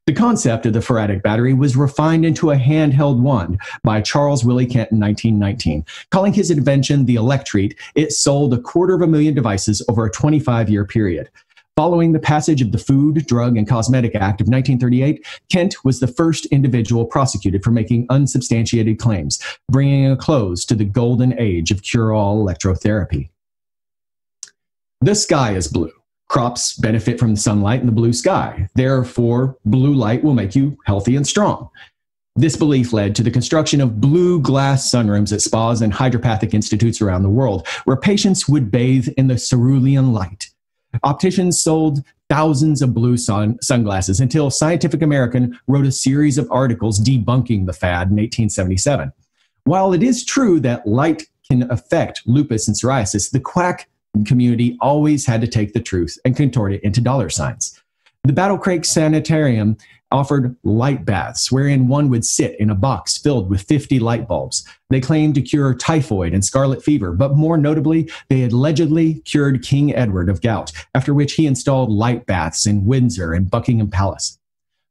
The concept of the faradic battery was refined into a handheld wand by Charles Willie Kent in 1919. Calling his invention the Electreat, it sold 250,000 devices over a 25-year period. Following the passage of the Food, Drug, and Cosmetic Act of 1938, Kent was the first individual prosecuted for making unsubstantiated claims, bringing a close to the golden age of cure-all electrotherapy. The sky is blue. Crops benefit from the sunlight in the blue sky. Therefore, blue light will make you healthy and strong. This belief led to the construction of blue glass sunrooms at spas and hydropathic institutes around the world, where patients would bathe in the cerulean light. Opticians sold thousands of blue sunglasses until Scientific American wrote a series of articles debunking the fad in 1877. While it is true that light can affect lupus and psoriasis, the Quack community always had to take the truth and contort it into dollar signs. The Battle Creek Sanitarium offered light baths, wherein one would sit in a box filled with 50 light bulbs. They claimed to cure typhoid and scarlet fever, but more notably, they had allegedly cured King Edward of gout, after which he installed light baths in Windsor and Buckingham Palace.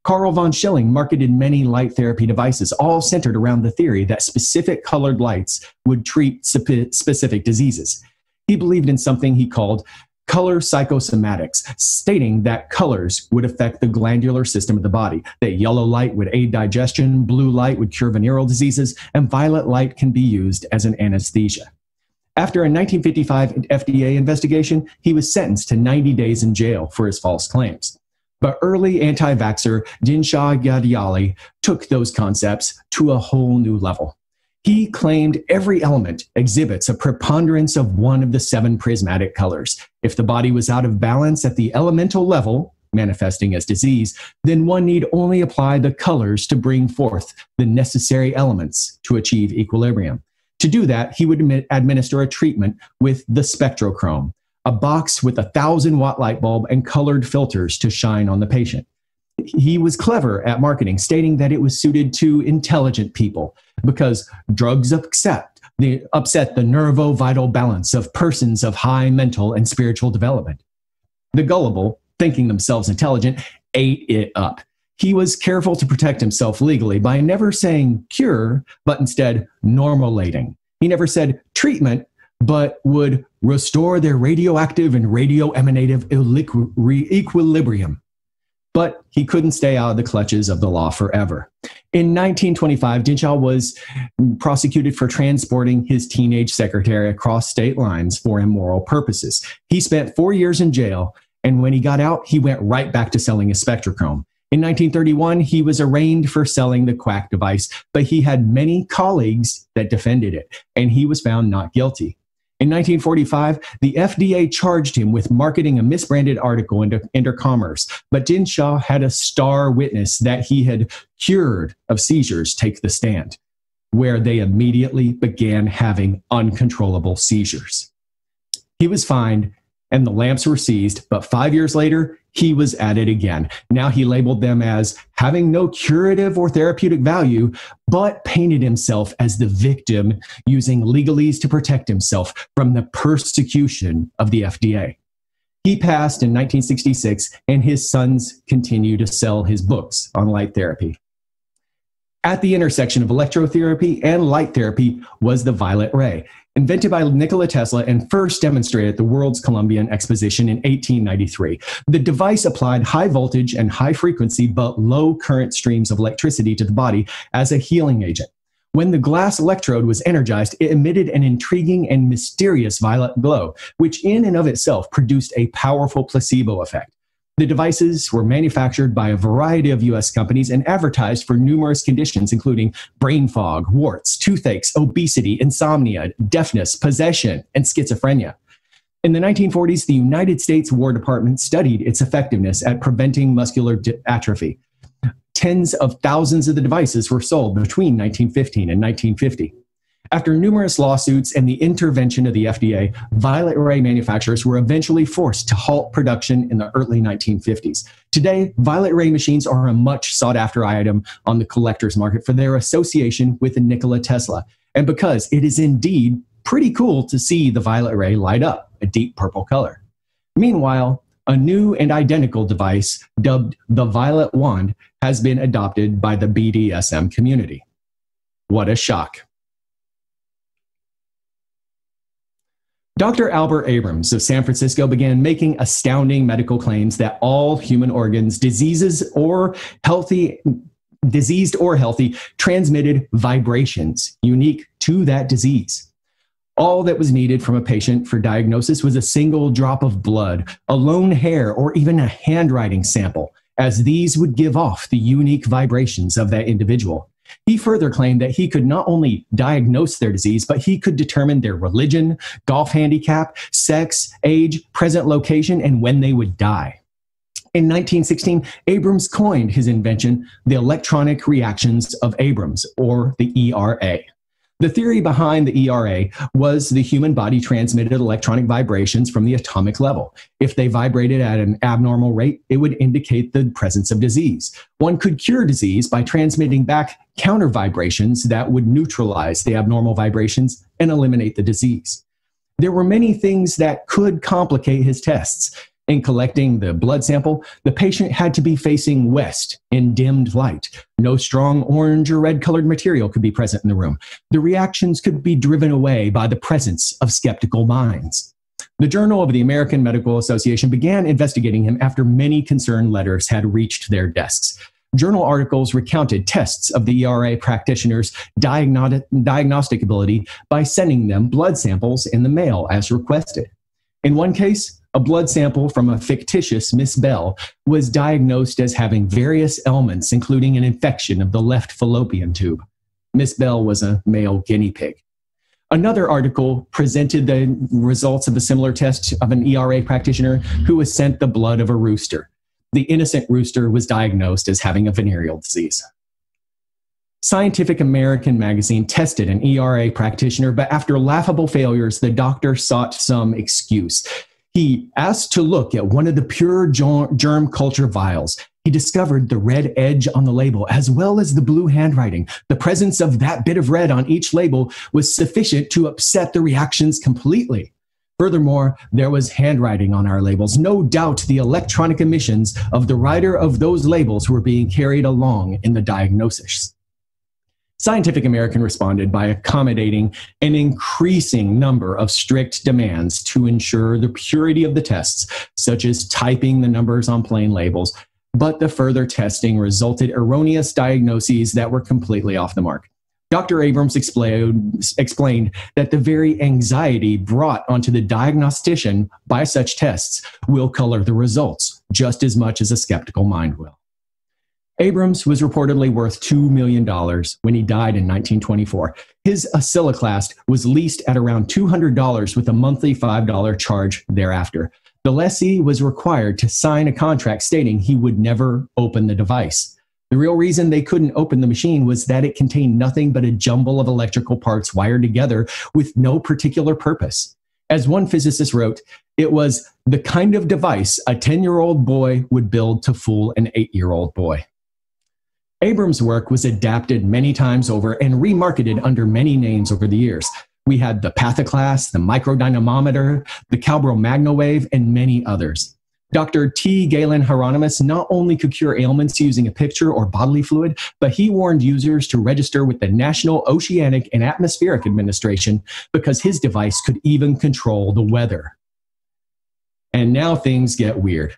Carl von Schilling marketed many light therapy devices, all centered around the theory that specific colored lights would treat specific diseases. He believed in something he called color psychosomatics, stating that colors would affect the glandular system of the body, that yellow light would aid digestion, blue light would cure venereal diseases, and violet light can be used as an anesthesia. After a 1955 FDA investigation, he was sentenced to 90 days in jail for his false claims. But early anti-vaxxer Dinshaw Gadiali took those concepts to a whole new level. He claimed every element exhibits a preponderance of one of the 7 prismatic colors. If the body was out of balance at the elemental level, manifesting as disease, then one need only apply the colors to bring forth the necessary elements to achieve equilibrium. To do that, he would administer a treatment with the spectrochrome, a box with a 1,000-watt light bulb and colored filters to shine on the patient. He was clever at marketing, stating that it was suited to intelligent people because drugs upset the nervo-vital balance of persons of high mental and spiritual development. The gullible, thinking themselves intelligent, ate it up. He was careful to protect himself legally by never saying cure, but instead normalating. He never said treatment, but would restore their radioactive and radioemanative equilibrium. But he couldn't stay out of the clutches of the law forever. In 1925, Dinshaw was prosecuted for transporting his teenage secretary across state lines for immoral purposes. He spent 4 years in jail, and when he got out, he went right back to selling his spectrochrome. In 1931, he was arraigned for selling the Quack device, but he had many colleagues that defended it, and he was found not guilty. In 1945, the FDA charged him with marketing a misbranded article into commerce, but Dinshaw had a star witness that he had cured of seizures take the stand, where they immediately began having uncontrollable seizures. He was fined and the lamps were seized, but 5 years later, he was at it again. Now he labeled them as having no curative or therapeutic value, but painted himself as the victim using legalese to protect himself from the persecution of the FDA. He passed in 1966, and his sons continue to sell his books on light therapy. At the intersection of electrotherapy and light therapy was the violet ray, invented by Nikola Tesla and first demonstrated at the World's Columbian Exposition in 1893. The device applied high voltage and high frequency but low current streams of electricity to the body as a healing agent. When the glass electrode was energized, it emitted an intriguing and mysterious violet glow, which in and of itself produced a powerful placebo effect. The devices were manufactured by a variety of U.S. companies and advertised for numerous conditions, including brain fog, warts, toothaches, obesity, insomnia, deafness, possession, and schizophrenia. In the 1940s, the United States War Department studied its effectiveness at preventing muscular atrophy. Tens of thousands of the devices were sold between 1915 and 1950. After numerous lawsuits and the intervention of the FDA, violet ray manufacturers were eventually forced to halt production in the early 1950s. Today, violet ray machines are a much sought-after item on the collector's market for their association with Nikola Tesla, and because it is indeed pretty cool to see the violet ray light up a deep purple color. Meanwhile, a new and identical device dubbed the Violet Wand has been adopted by the BDSM community. What a shock. Dr. Albert Abrams of San Francisco began making astounding medical claims that all human organs, diseased or healthy, transmitted vibrations unique to that disease. All that was needed from a patient for diagnosis was a single drop of blood, a lone hair, or even a handwriting sample, as these would give off the unique vibrations of that individual. He further claimed that he could not only diagnose their disease, but he could determine their religion, golf handicap, sex, age, present location, and when they would die. In 1916, Abrams coined his invention, the electronic reactions of Abrams, or the ERA. The theory behind the ERA was the human body transmitted electronic vibrations from the atomic level. If they vibrated at an abnormal rate, it would indicate the presence of disease. One could cure disease by transmitting back counter vibrations that would neutralize the abnormal vibrations and eliminate the disease. There were many things that could complicate his tests. In collecting the blood sample, the patient had to be facing west in dimmed light. No strong orange or red colored material could be present in the room. The reactions could be driven away by the presence of skeptical minds. The Journal of the American Medical Association began investigating him after many concerned letters had reached their desks. Journal articles recounted tests of the ERA practitioners' diagnostic ability by sending them blood samples in the mail as requested. In one case, a blood sample from a fictitious Miss Bell was diagnosed as having various ailments, including an infection of the left fallopian tube. Miss Bell was a male guinea pig. Another article presented the results of a similar test of an ERA practitioner who was sent the blood of a rooster. The innocent rooster was diagnosed as having a venereal disease. Scientific American magazine tested an ERA practitioner, but after laughable failures, the doctor sought some excuse. He asked to look at one of the pure germ culture vials. He discovered the red edge on the label, as well as the blue handwriting. The presence of that bit of red on each label was sufficient to upset the reactions completely. Furthermore, there was handwriting on our labels. No doubt the electronic emissions of the writer of those labels were being carried along in the diagnosis. Scientific American responded by accommodating an increasing number of strict demands to ensure the purity of the tests, such as typing the numbers on plain labels, but the further testing resulted erroneous diagnoses that were completely off the mark. Dr. Abrams explained that the very anxiety brought onto the diagnostician by such tests will color the results just as much as a skeptical mind will. Abrams was reportedly worth $2 million when he died in 1924. His oscilloclast was leased at around $200 with a monthly $5 charge thereafter. The lessee was required to sign a contract stating he would never open the device. The real reason they couldn't open the machine was that it contained nothing but a jumble of electrical parts wired together with no particular purpose. As one physicist wrote, it was the kind of device a 10-year-old boy would build to fool an 8-year-old boy. Abrams' work was adapted many times over and remarketed under many names over the years. We had the Pathoclast, the microdynamometer, the Calbro Magnowave, and many others. Dr. T. Galen Hieronymus not only could cure ailments using a picture or bodily fluid, but he warned users to register with the National Oceanic and Atmospheric Administration because his device could even control the weather. And now things get weird.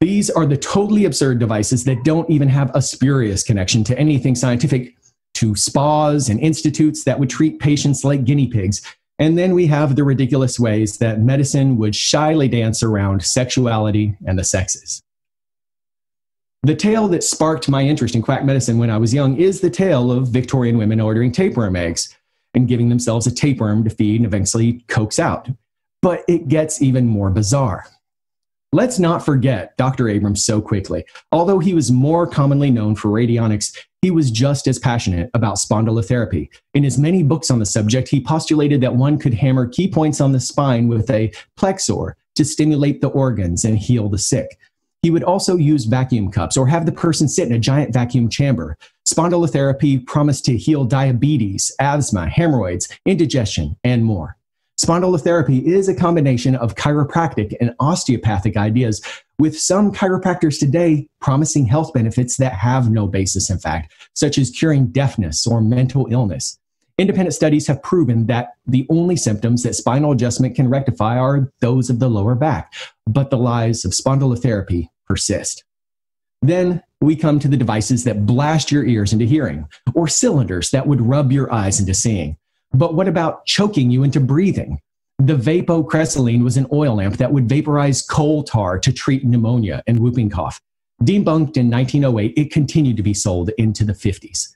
These are the totally absurd devices that don't even have a spurious connection to anything scientific to spas and institutes that would treat patients like guinea pigs. And then we have the ridiculous ways that medicine would shyly dance around sexuality and the sexes. The tale that sparked my interest in quack medicine when I was young is the tale of Victorian women ordering tapeworm eggs and giving themselves a tapeworm to feed and eventually coax out. But it gets even more bizarre. Let's not forget Dr. Abrams so quickly. Although he was more commonly known for radionics, he was just as passionate about spondylotherapy. In his many books on the subject, he postulated that one could hammer key points on the spine with a plexor to stimulate the organs and heal the sick. He would also use vacuum cups or have the person sit in a giant vacuum chamber. Spondylotherapy promised to heal diabetes, asthma, hemorrhoids, indigestion, and more. Spondylotherapy is a combination of chiropractic and osteopathic ideas, with some chiropractors today promising health benefits that have no basis in fact, such as curing deafness or mental illness. Independent studies have proven that the only symptoms that spinal adjustment can rectify are those of the lower back, but the lies of spondylotherapy persist. Then we come to the devices that blast your ears into hearing, or cylinders that would rub your eyes into seeing. But what about choking you into breathing? The vapocresylene was an oil lamp that would vaporize coal tar to treat pneumonia and whooping cough. Debunked in 1908, it continued to be sold into the 50s.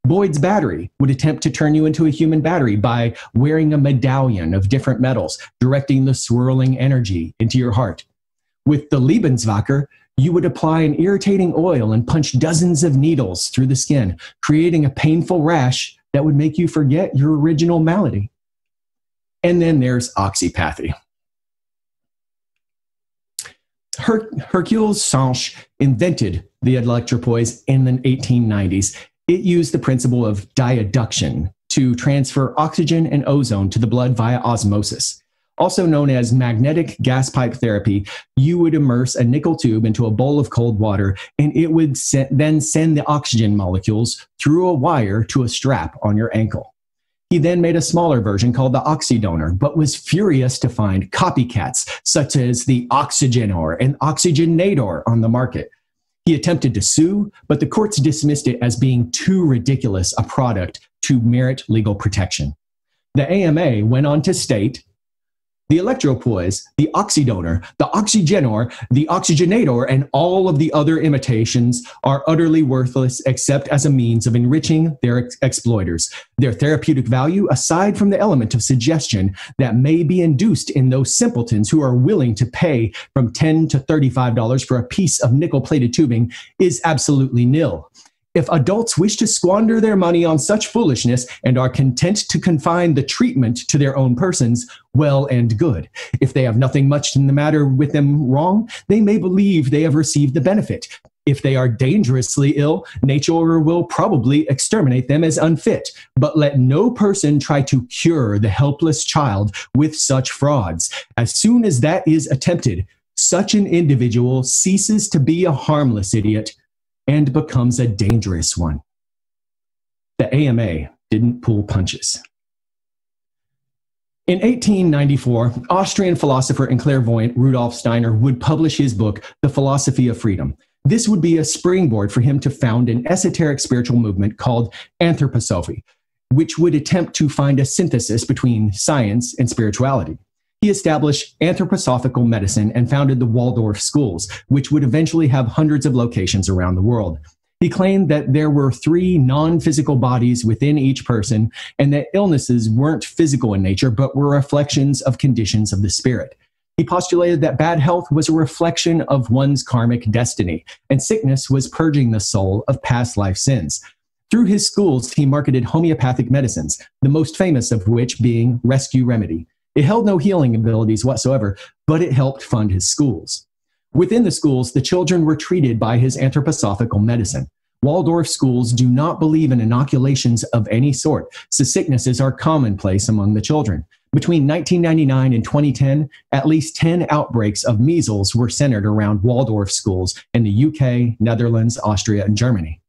Boyd's battery would attempt to turn you into a human battery by wearing a medallion of different metals, directing the swirling energy into your heart. With the Lebenswacker, you would apply an irritating oil and punch dozens of needles through the skin, creating a painful rash that would make you forget your original malady. And then there's oxypathy. Hercule Sanche invented the electropoise in the 1890s. It used the principle of diadduction to transfer oxygen and ozone to the blood via osmosis. Also known as magnetic gas pipe therapy, you would immerse a nickel tube into a bowl of cold water, and it would then send the oxygen molecules through a wire to a strap on your ankle. He then made a smaller version called the oxydonor, but was furious to find copycats such as the oxygenor and oxygenator on the market. He attempted to sue, but the courts dismissed it as being too ridiculous a product to merit legal protection. The AMA went on to state, the electropoise, the oxydonor, the oxygenor, the oxygenator, and all of the other imitations are utterly worthless except as a means of enriching their exploiters. Their therapeutic value, aside from the element of suggestion that may be induced in those simpletons who are willing to pay from $10 to $35 for a piece of nickel-plated tubing, is absolutely nil. If adults wish to squander their money on such foolishness and are content to confine the treatment to their own persons, well and good. If they have nothing much in the matter with them wrong, they may believe they have received the benefit. If they are dangerously ill, nature will probably exterminate them as unfit. But let no person try to cure the helpless child with such frauds. As soon as that is attempted, such an individual ceases to be a harmless idiot and becomes a dangerous one. The AMA didn't pull punches. In 1894, Austrian philosopher and clairvoyant Rudolf Steiner would publish his book, The Philosophy of Freedom. This would be a springboard for him to found an esoteric spiritual movement called anthroposophy, which would attempt to find a synthesis between science and spirituality. He established anthroposophical medicine and founded the Waldorf schools, which would eventually have hundreds of locations around the world. He claimed that there were 3 non-physical bodies within each person and that illnesses weren't physical in nature, but were reflections of conditions of the spirit. He postulated that bad health was a reflection of one's karmic destiny, and sickness was purging the soul of past life sins. Through his schools, he marketed homeopathic medicines, the most famous of which being Rescue Remedy. It held no healing abilities whatsoever, but it helped fund his schools. Within the schools, the children were treated by his anthroposophical medicine. Waldorf schools do not believe in inoculations of any sort, so sicknesses are commonplace among the children. Between 1999 and 2010, at least 10 outbreaks of measles were centered around Waldorf schools in the UK, Netherlands, Austria, and Germany.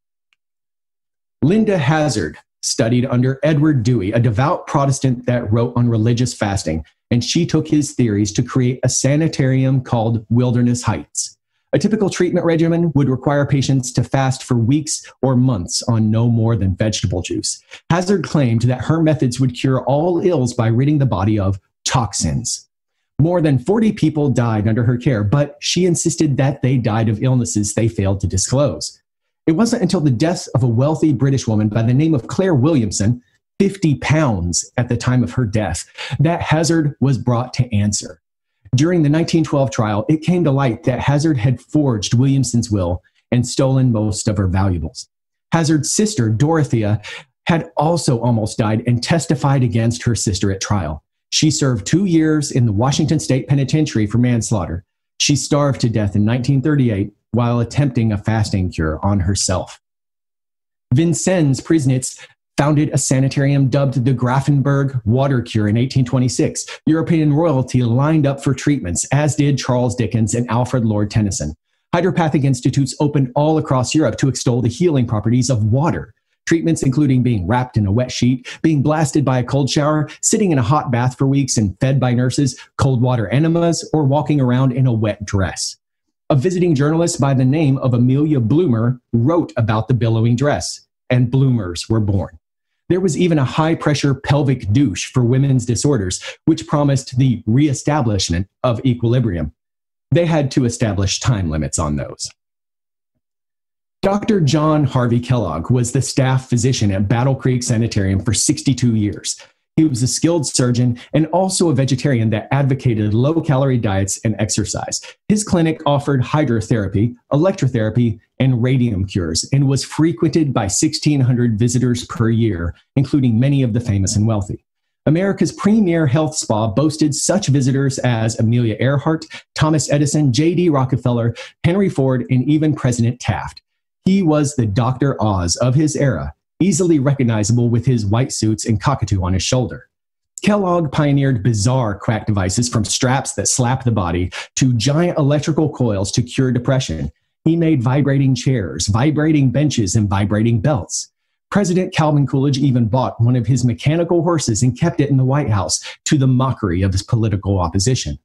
Linda Hazard studied under Edward Dewey, a devout Protestant that wrote on religious fasting, and she took his theories to create a sanitarium called Wilderness Heights. A typical treatment regimen would require patients to fast for weeks or months on no more than vegetable juice. Hazard claimed that her methods would cure all ills by ridding the body of toxins. More than 40 people died under her care, but she insisted that they died of illnesses they failed to disclose. It wasn't until the death of a wealthy British woman by the name of Claire Williamson, 50 pounds at the time of her death, that Hazard was brought to answer. During the 1912 trial, it came to light that Hazard had forged Williamson's will and stolen most of her valuables. Hazard's sister, Dorothea, had also almost died and testified against her sister at trial. She served 2 years in the Washington State Penitentiary for manslaughter. She starved to death in 1938 while attempting a fasting cure on herself. Vincenz Priesnitz founded a sanitarium dubbed the Grafenberg Water Cure in 1826. European royalty lined up for treatments, as did Charles Dickens and Alfred Lord Tennyson. Hydropathic institutes opened all across Europe to extol the healing properties of water. Treatments including being wrapped in a wet sheet, being blasted by a cold shower, sitting in a hot bath for weeks and fed by nurses, cold water enemas, or walking around in a wet dress. A visiting journalist by the name of Amelia Bloomer wrote about the billowing dress, and bloomers were born. There was even a high-pressure pelvic douche for women's disorders, which promised the reestablishment of equilibrium. They had to establish time limits on those. Dr. John Harvey Kellogg was the staff physician at Battle Creek Sanitarium for 62 years. He was a skilled surgeon and also a vegetarian that advocated low-calorie diets and exercise. His clinic offered hydrotherapy, electrotherapy, and radium cures, and was frequented by 1,600 visitors per year, including many of the famous and wealthy. America's premier health spa boasted such visitors as Amelia Earhart, Thomas Edison, J.D. Rockefeller, Henry Ford, and even President Taft. He was the Dr. Oz of his era, easily recognizable with his white suits and cockatoo on his shoulder. Kellogg pioneered bizarre quack devices from straps that slap the body to giant electrical coils to cure depression. He made vibrating chairs, vibrating benches, and vibrating belts. President Calvin Coolidge even bought one of his mechanical horses and kept it in the White House, to the mockery of his political opposition.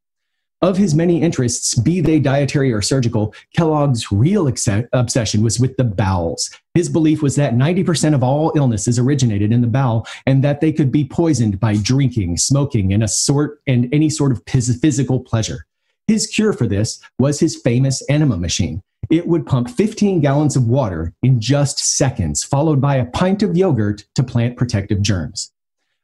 Of his many interests, be they dietary or surgical, Kellogg's real obsession was with the bowels. His belief was that 90% of all illnesses originated in the bowel and that they could be poisoned by drinking, smoking, and any sort of physical pleasure. His cure for this was his famous enema machine. It would pump 15 gallons of water in just seconds, followed by a pint of yogurt to plant protective germs.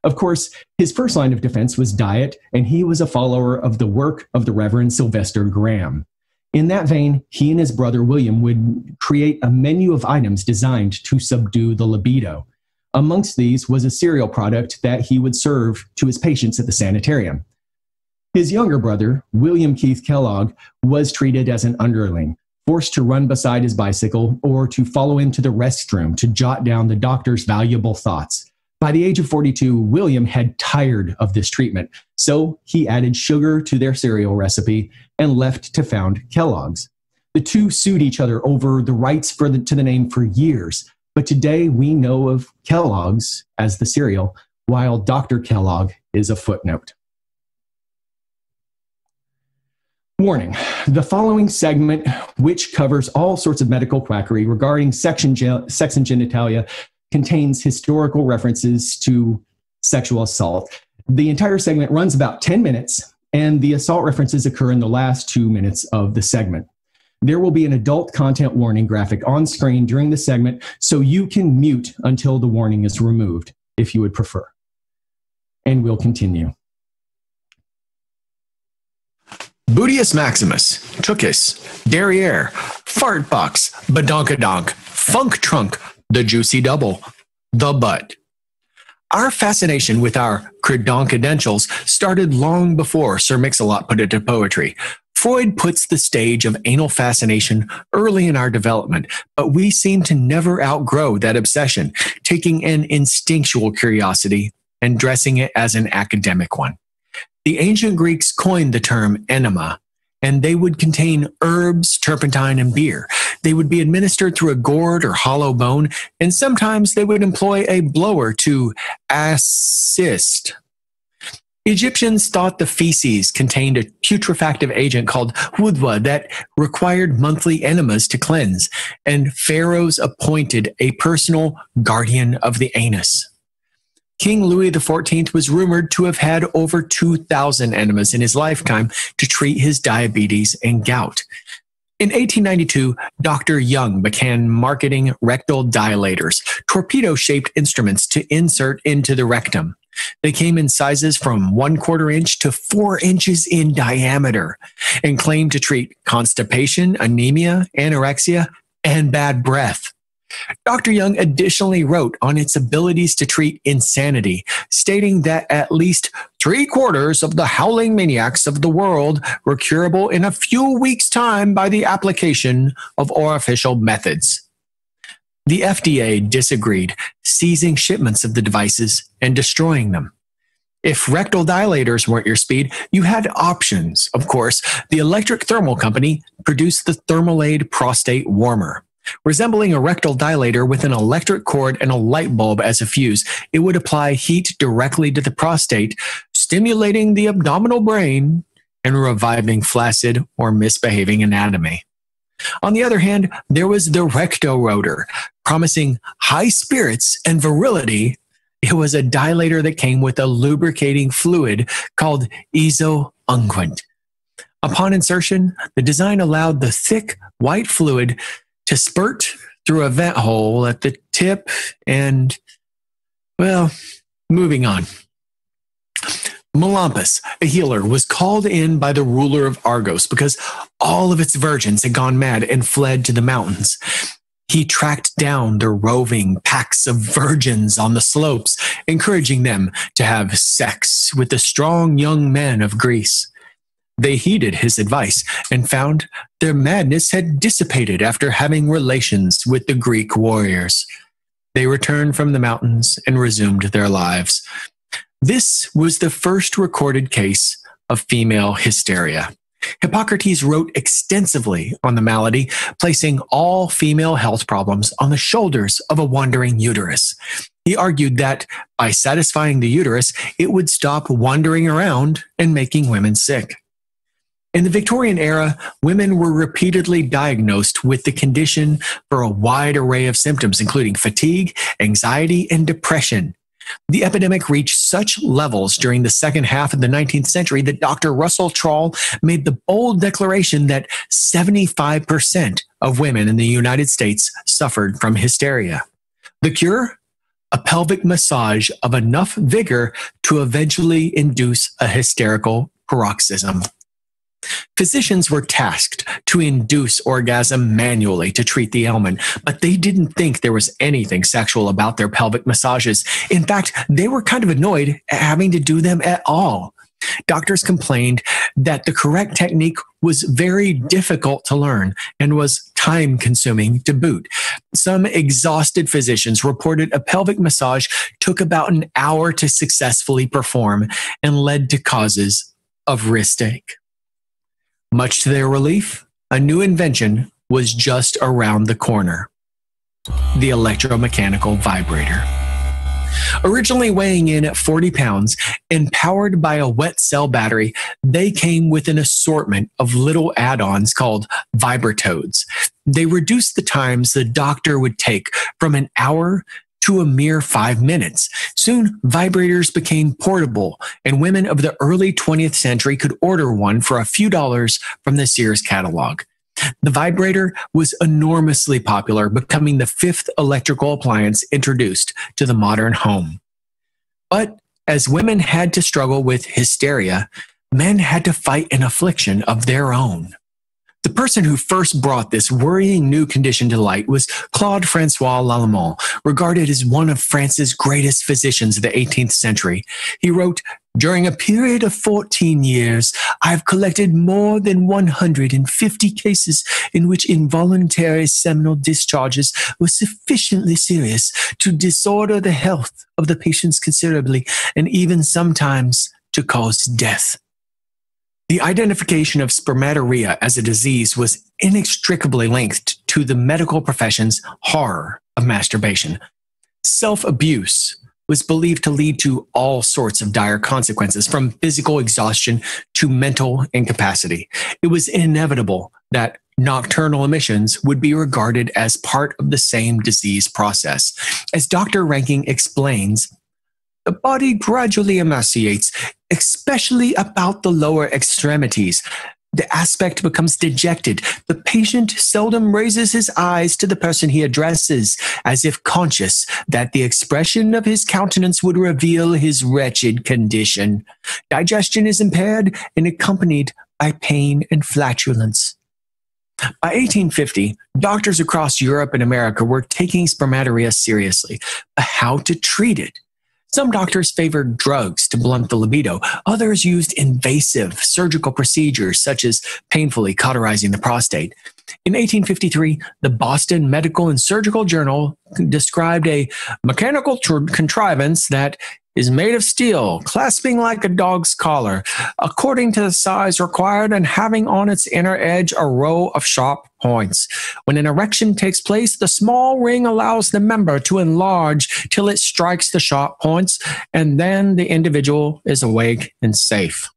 Of course, his first line of defense was diet, and he was a follower of the work of the Reverend Sylvester Graham. In that vein, he and his brother William would create a menu of items designed to subdue the libido. Amongst these was a cereal product that he would serve to his patients at the sanitarium. His younger brother, William Keith Kellogg, was treated as an underling, forced to run beside his bicycle or to follow him to the restroom to jot down the doctor's valuable thoughts. By the age of 42, William had tired of this treatment, so he added sugar to their cereal recipe and left to found Kellogg's. The two sued each other over the rights to the name for years, but today we know of Kellogg's as the cereal, while Dr. Kellogg is a footnote. Warning, the following segment, which covers all sorts of medical quackery regarding sex and genitalia, contains historical references to sexual assault. The entire segment runs about 10 minutes, and the assault references occur in the last 2 minutes of the segment. There will be an adult content warning graphic on screen during the segment, so you can mute until the warning is removed, if you would prefer. And we'll continue. Bootius Maximus, Tookus, Derriere, Fartbox, Badonkadonk, Funk Trunk, the Juicy Double, the Butt. Our fascination with our credonkadentials started long before Sir Mix-a-Lot put it to poetry. Freud puts the stage of anal fascination early in our development, but we seem to never outgrow that obsession, taking an instinctual curiosity and dressing it as an academic one. The ancient Greeks coined the term enema, and they would contain herbs, turpentine, and beer. They would be administered through a gourd or hollow bone, and sometimes they would employ a blower to assist. Egyptians thought the feces contained a putrefactive agent called wudwa that required monthly enemas to cleanse, and pharaohs appointed a personal guardian of the anus. King Louis XIV was rumored to have had over 2,000 enemas in his lifetime to treat his diabetes and gout. In 1892, Dr. Young began marketing rectal dilators, torpedo-shaped instruments to insert into the rectum. They came in sizes from 1/4 inch to 4 inches in diameter and claimed to treat constipation, anemia, anorexia, and bad breath. Dr. Young additionally wrote on its abilities to treat insanity, stating that at least 3/4 of the howling maniacs of the world were curable in a few weeks' time by the application of artificial methods. The FDA disagreed, seizing shipments of the devices and destroying them. If rectal dilators weren't your speed, you had options. Of course, the Electric Thermal Company produced the Thermalade prostate warmer. Resembling a rectal dilator with an electric cord and a light bulb as a fuse, it would apply heat directly to the prostate, stimulating the abdominal brain and reviving flaccid or misbehaving anatomy. On the other hand, there was the rectorotor, promising high spirits and virility. It was a dilator that came with a lubricating fluid called iso-unguent. Upon insertion, the design allowed the thick white fluid to spurt through a vent hole at the tip and, well, moving on. Melampus, a healer, was called in by the ruler of Argos because all of its virgins had gone mad and fled to the mountains. He tracked down the roving packs of virgins on the slopes, encouraging them to have sex with the strong young men of Greece. They heeded his advice and found their madness had dissipated after having relations with the Greek warriors. They returned from the mountains and resumed their lives. This was the first recorded case of female hysteria. Hippocrates wrote extensively on the malady, placing all female health problems on the shoulders of a wandering uterus. He argued that by satisfying the uterus, it would stop wandering around and making women sick. In the Victorian era, women were repeatedly diagnosed with the condition for a wide array of symptoms, including fatigue, anxiety, and depression. The epidemic reached such levels during the second half of the 19th century that Dr. Russell Troll made the bold declaration that 75% of women in the United States suffered from hysteria. The cure? A pelvic massage of enough vigor to eventually induce a hysterical paroxysm. Physicians were tasked to induce orgasm manually to treat the ailment, but they didn't think there was anything sexual about their pelvic massages. In fact, they were kind of annoyed at having to do them at all. Doctors complained that the correct technique was very difficult to learn and was time-consuming to boot. Some exhausted physicians reported a pelvic massage took about an hour to successfully perform and led to causes of wrist ache. Much to their relief, a new invention was just around the corner: the electromechanical vibrator. Originally weighing in at 40 pounds and powered by a wet cell battery, they came with an assortment of little add-ons called vibratodes. They reduced the times the doctor would take from an hour to a mere 5 minutes. Soon, vibrators became portable, and women of the early 20th century could order one for a few dollars from the Sears catalog. The vibrator was enormously popular, becoming the 5th electrical appliance introduced to the modern home. But as women had to struggle with hysteria, men had to fight an affliction of their own. The person who first brought this worrying new condition to light was Claude Francois Lallemand, regarded as one of France's greatest physicians of the 18th century. He wrote, "During a period of 14 years, I have collected more than 150 cases in which involuntary seminal discharges were sufficiently serious to disorder the health of the patients considerably and even sometimes to cause death." The identification of spermatorrhea as a disease was inextricably linked to the medical profession's horror of masturbation. Self-abuse was believed to lead to all sorts of dire consequences, from physical exhaustion to mental incapacity. It was inevitable that nocturnal emissions would be regarded as part of the same disease process. As Dr. Ranking explains, the body gradually emaciates, especially about the lower extremities. The aspect becomes dejected. The patient seldom raises his eyes to the person he addresses, as if conscious that the expression of his countenance would reveal his wretched condition. Digestion is impaired and accompanied by pain and flatulence. By 1850, doctors across Europe and America were taking spermatorrhea seriously, but how to treat it? Some doctors favored drugs to blunt the libido. Others used invasive surgical procedures, such as painfully cauterizing the prostate. In 1853, the Boston Medical and Surgical Journal described a mechanical contrivance that is made of steel, clasping like a dog's collar, according to the size required and having on its inner edge a row of sharp points. When an erection takes place, the small ring allows the member to enlarge till it strikes the sharp points, and then the individual is awake and safe.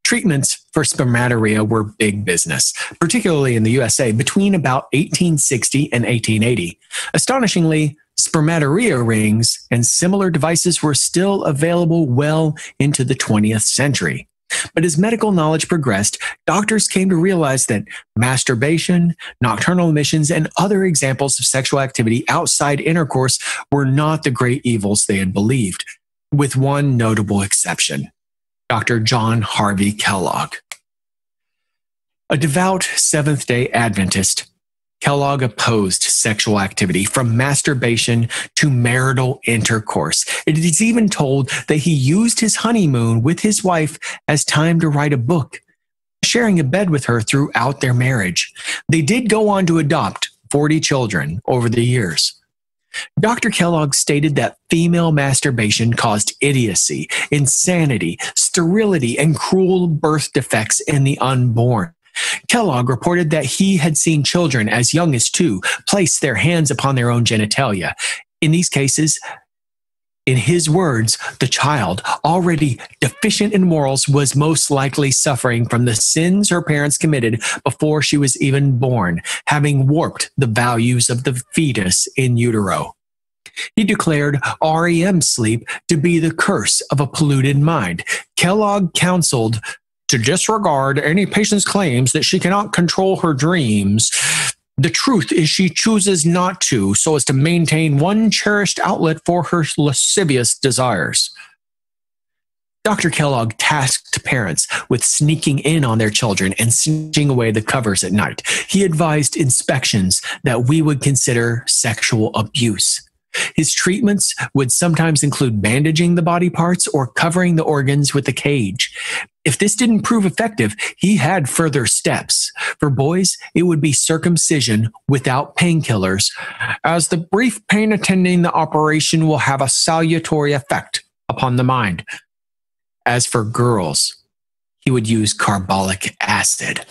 Treatments for spermatorrhea were big business, particularly in the USA between about 1860 and 1880. Astonishingly, spermatorrhea rings and similar devices were still available well into the 20th century. But as medical knowledge progressed, doctors came to realize that masturbation, nocturnal emissions, and other examples of sexual activity outside intercourse were not the great evils they had believed, with one notable exception: Dr. John Harvey Kellogg. A devout Seventh-day Adventist, Kellogg opposed sexual activity, from masturbation to marital intercourse. It is even told that he used his honeymoon with his wife as time to write a book, sharing a bed with her throughout their marriage. They did go on to adopt 40 children over the years. Dr. Kellogg stated that female masturbation caused idiocy, insanity, sterility, and cruel birth defects in the unborn. Kellogg reported that he had seen children as young as 2 place their hands upon their own genitalia. In these cases, in his words, the child, already deficient in morals, was most likely suffering from the sins her parents committed before she was even born, having warped the values of the fetus in utero. He declared REM sleep to be the curse of a polluted mind. Kellogg counseled to disregard any patient's claims that she cannot control her dreams. The truth is she chooses not to, so as to maintain one cherished outlet for her lascivious desires. Dr. Kellogg tasked parents with sneaking in on their children and snatching away the covers at night. He advised inspections that we would consider sexual abuse. His treatments would sometimes include bandaging the body parts or covering the organs with a cage. If this didn't prove effective, he had further steps. For boys, it would be circumcision without painkillers, as the brief pain attending the operation will have a salutary effect upon the mind. As for girls, he would use carbolic acid.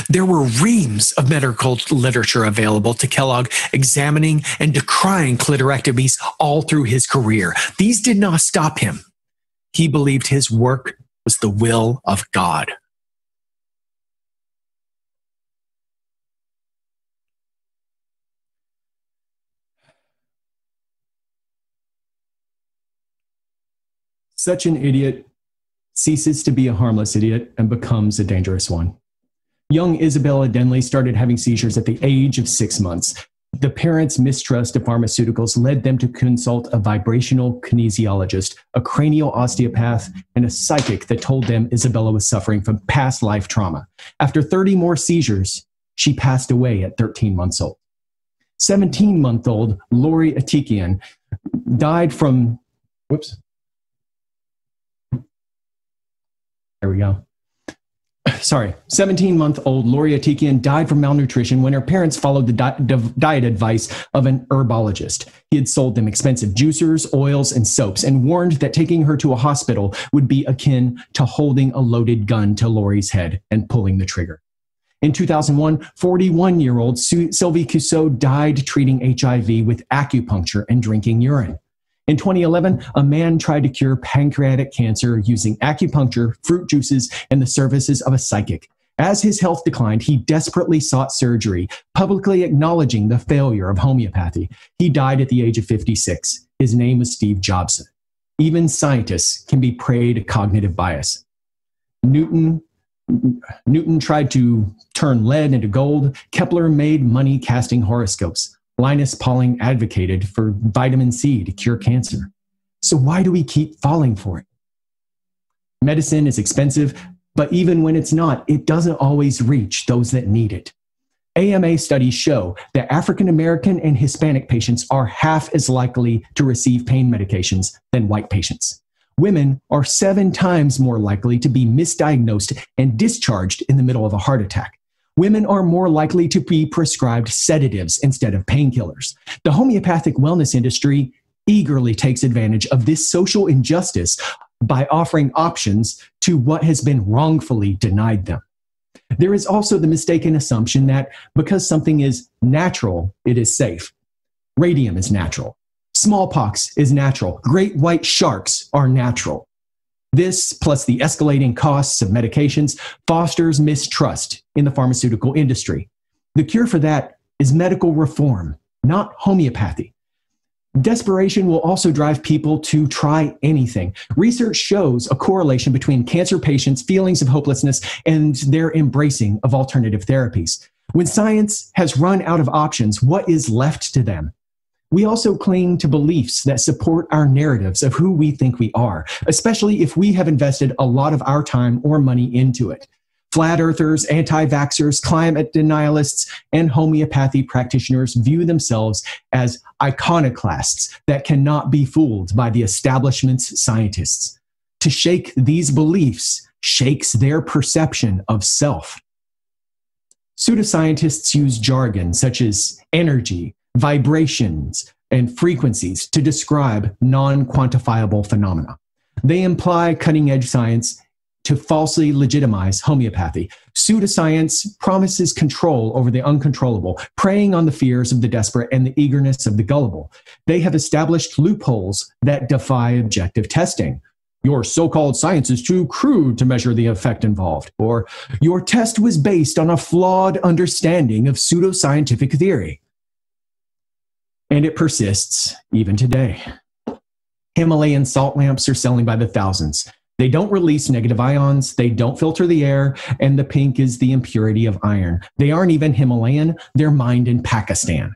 There were reams of medical literature available to Kellogg examining and decrying clitorectomies all through his career. These did not stop him. He believed his work was the will of God. Such an idiot ceases to be a harmless idiot and becomes a dangerous one. Young Isabella Denley started having seizures at the age of 6 months. The parents' mistrust of pharmaceuticals led them to consult a vibrational kinesiologist, a cranial osteopath, and a psychic that told them Isabella was suffering from past life trauma. After 30 more seizures, she passed away at 13 months old. 17-month-old Lori Atikian died from... Whoops. There we go. 17-month-old Lori Atikian died from malnutrition when her parents followed the diet advice of an herbologist. He had sold them expensive juicers, oils, and soaps, and warned that taking her to a hospital would be akin to holding a loaded gun to Lori's head and pulling the trigger. In 2001, 41-year-old Sylvie Cusseau died treating HIV with acupuncture and drinking urine. In 2011, a man tried to cure pancreatic cancer using acupuncture, fruit juices, and the services of a psychic. As his health declined, he desperately sought surgery, publicly acknowledging the failure of homeopathy. He died at the age of 56. His name was Steve Jobson. Even scientists can be prey to cognitive bias. Newton tried to turn lead into gold. Kepler made money casting horoscopes. Linus Pauling advocated for vitamin C to cure cancer. So why do we keep falling for it? Medicine is expensive, but even when it's not, it doesn't always reach those that need it. AMA studies show that African American and Hispanic patients are half as likely to receive pain medications than white patients. Women are 7 times more likely to be misdiagnosed and discharged in the middle of a heart attack. Women are more likely to be prescribed sedatives instead of painkillers. The homeopathic wellness industry eagerly takes advantage of this social injustice by offering options to what has been wrongfully denied them. There is also the mistaken assumption that because something is natural, it is safe. Radium is natural. Smallpox is natural. Great white sharks are natural. This, plus the escalating costs of medications, fosters mistrust in the pharmaceutical industry. The cure for that is medical reform, not homeopathy. Desperation will also drive people to try anything. Research shows a correlation between cancer patients' feelings of hopelessness and their embracing of alternative therapies. When science has run out of options, what is left to them? We also cling to beliefs that support our narratives of who we think we are, especially if we have invested a lot of our time or money into it. Flat earthers, anti-vaxxers, climate denialists, and homeopathy practitioners view themselves as iconoclasts that cannot be fooled by the establishment's scientists. To shake these beliefs shakes their perception of self. Pseudoscientists use jargon such as energy, vibrations, and frequencies to describe non-quantifiable phenomena. They imply cutting-edge science to falsely legitimize homeopathy. Pseudoscience promises control over the uncontrollable, preying on the fears of the desperate and the eagerness of the gullible. They have established loopholes that defy objective testing. Your so-called science is too crude to measure the effect involved, or your test was based on a flawed understanding of pseudoscientific theory. And it persists even today. Himalayan salt lamps are selling by the thousands. They don't release negative ions, they don't filter the air, and the pink is the impurity of iron. They aren't even Himalayan, they're mined in Pakistan.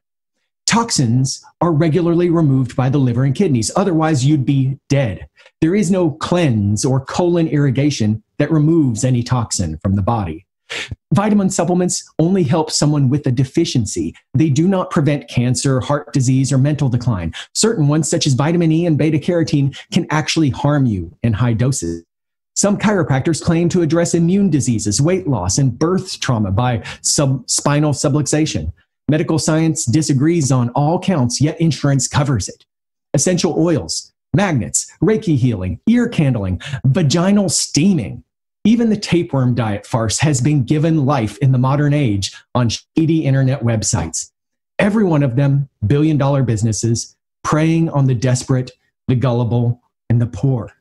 Toxins are regularly removed by the liver and kidneys, otherwise you'd be dead. There is no cleanse or colon irrigation that removes any toxin from the body. Vitamin supplements only help someone with a deficiency. They do not prevent cancer, heart disease, or mental decline. Certain ones, such as vitamin E and beta-carotene, can actually harm you in high doses. Some chiropractors claim to address immune diseases, weight loss, and birth trauma by spinal subluxation. Medical science disagrees on all counts, yet insurance covers it. Essential oils, magnets, Reiki healing, ear candling, vaginal steaming. Even the tapeworm diet farce has been given life in the modern age on shady internet websites. Every one of them billion-dollar businesses preying on the desperate, the gullible, and the poor.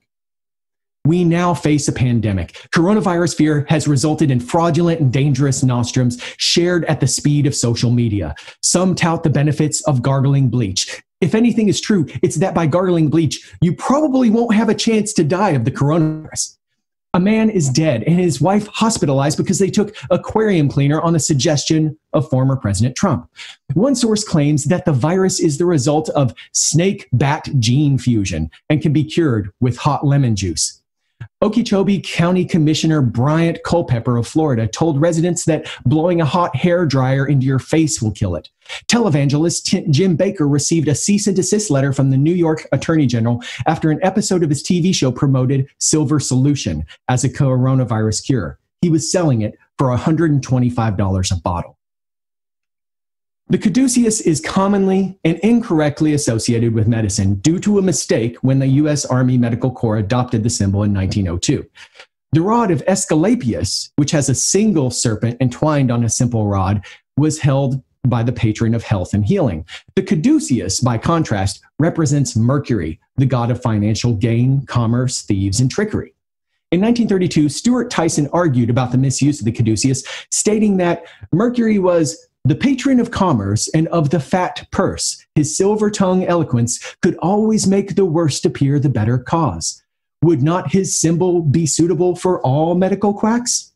We now face a pandemic. Coronavirus fear has resulted in fraudulent and dangerous nostrums shared at the speed of social media. Some tout the benefits of gargling bleach. If anything is true, it's that by gargling bleach, you probably won't have a chance to die of the coronavirus. A man is dead and his wife hospitalized because they took aquarium cleaner on the suggestion of former President Trump. One source claims that the virus is the result of snake-bat gene fusion and can be cured with hot lemon juice. Okeechobee County Commissioner Bryant Culpepper of Florida told residents that blowing a hot hair dryer into your face will kill it. Televangelist Jim Baker received a cease and desist letter from the New York Attorney General after an episode of his TV show promoted Silver Solution as a coronavirus cure. He was selling it for $125 a bottle. The caduceus is commonly and incorrectly associated with medicine due to a mistake when the U.S. Army Medical Corps adopted the symbol in 1902. The rod of Aesculapius, which has a single serpent entwined on a simple rod, was held by the patron of health and healing. The caduceus, by contrast, represents Mercury, the god of financial gain, commerce, thieves, and trickery. In 1932, Stuart Tyson argued about the misuse of the caduceus, stating that Mercury was the patron of commerce and of the fat purse. His silver-tongued eloquence could always make the worst appear the better cause. Would not his symbol be suitable for all medical quacks?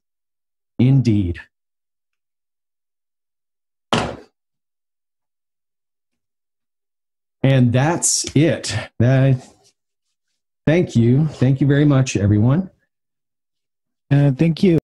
Indeed. And that's it. Thank you. Thank you very much, everyone. Thank you.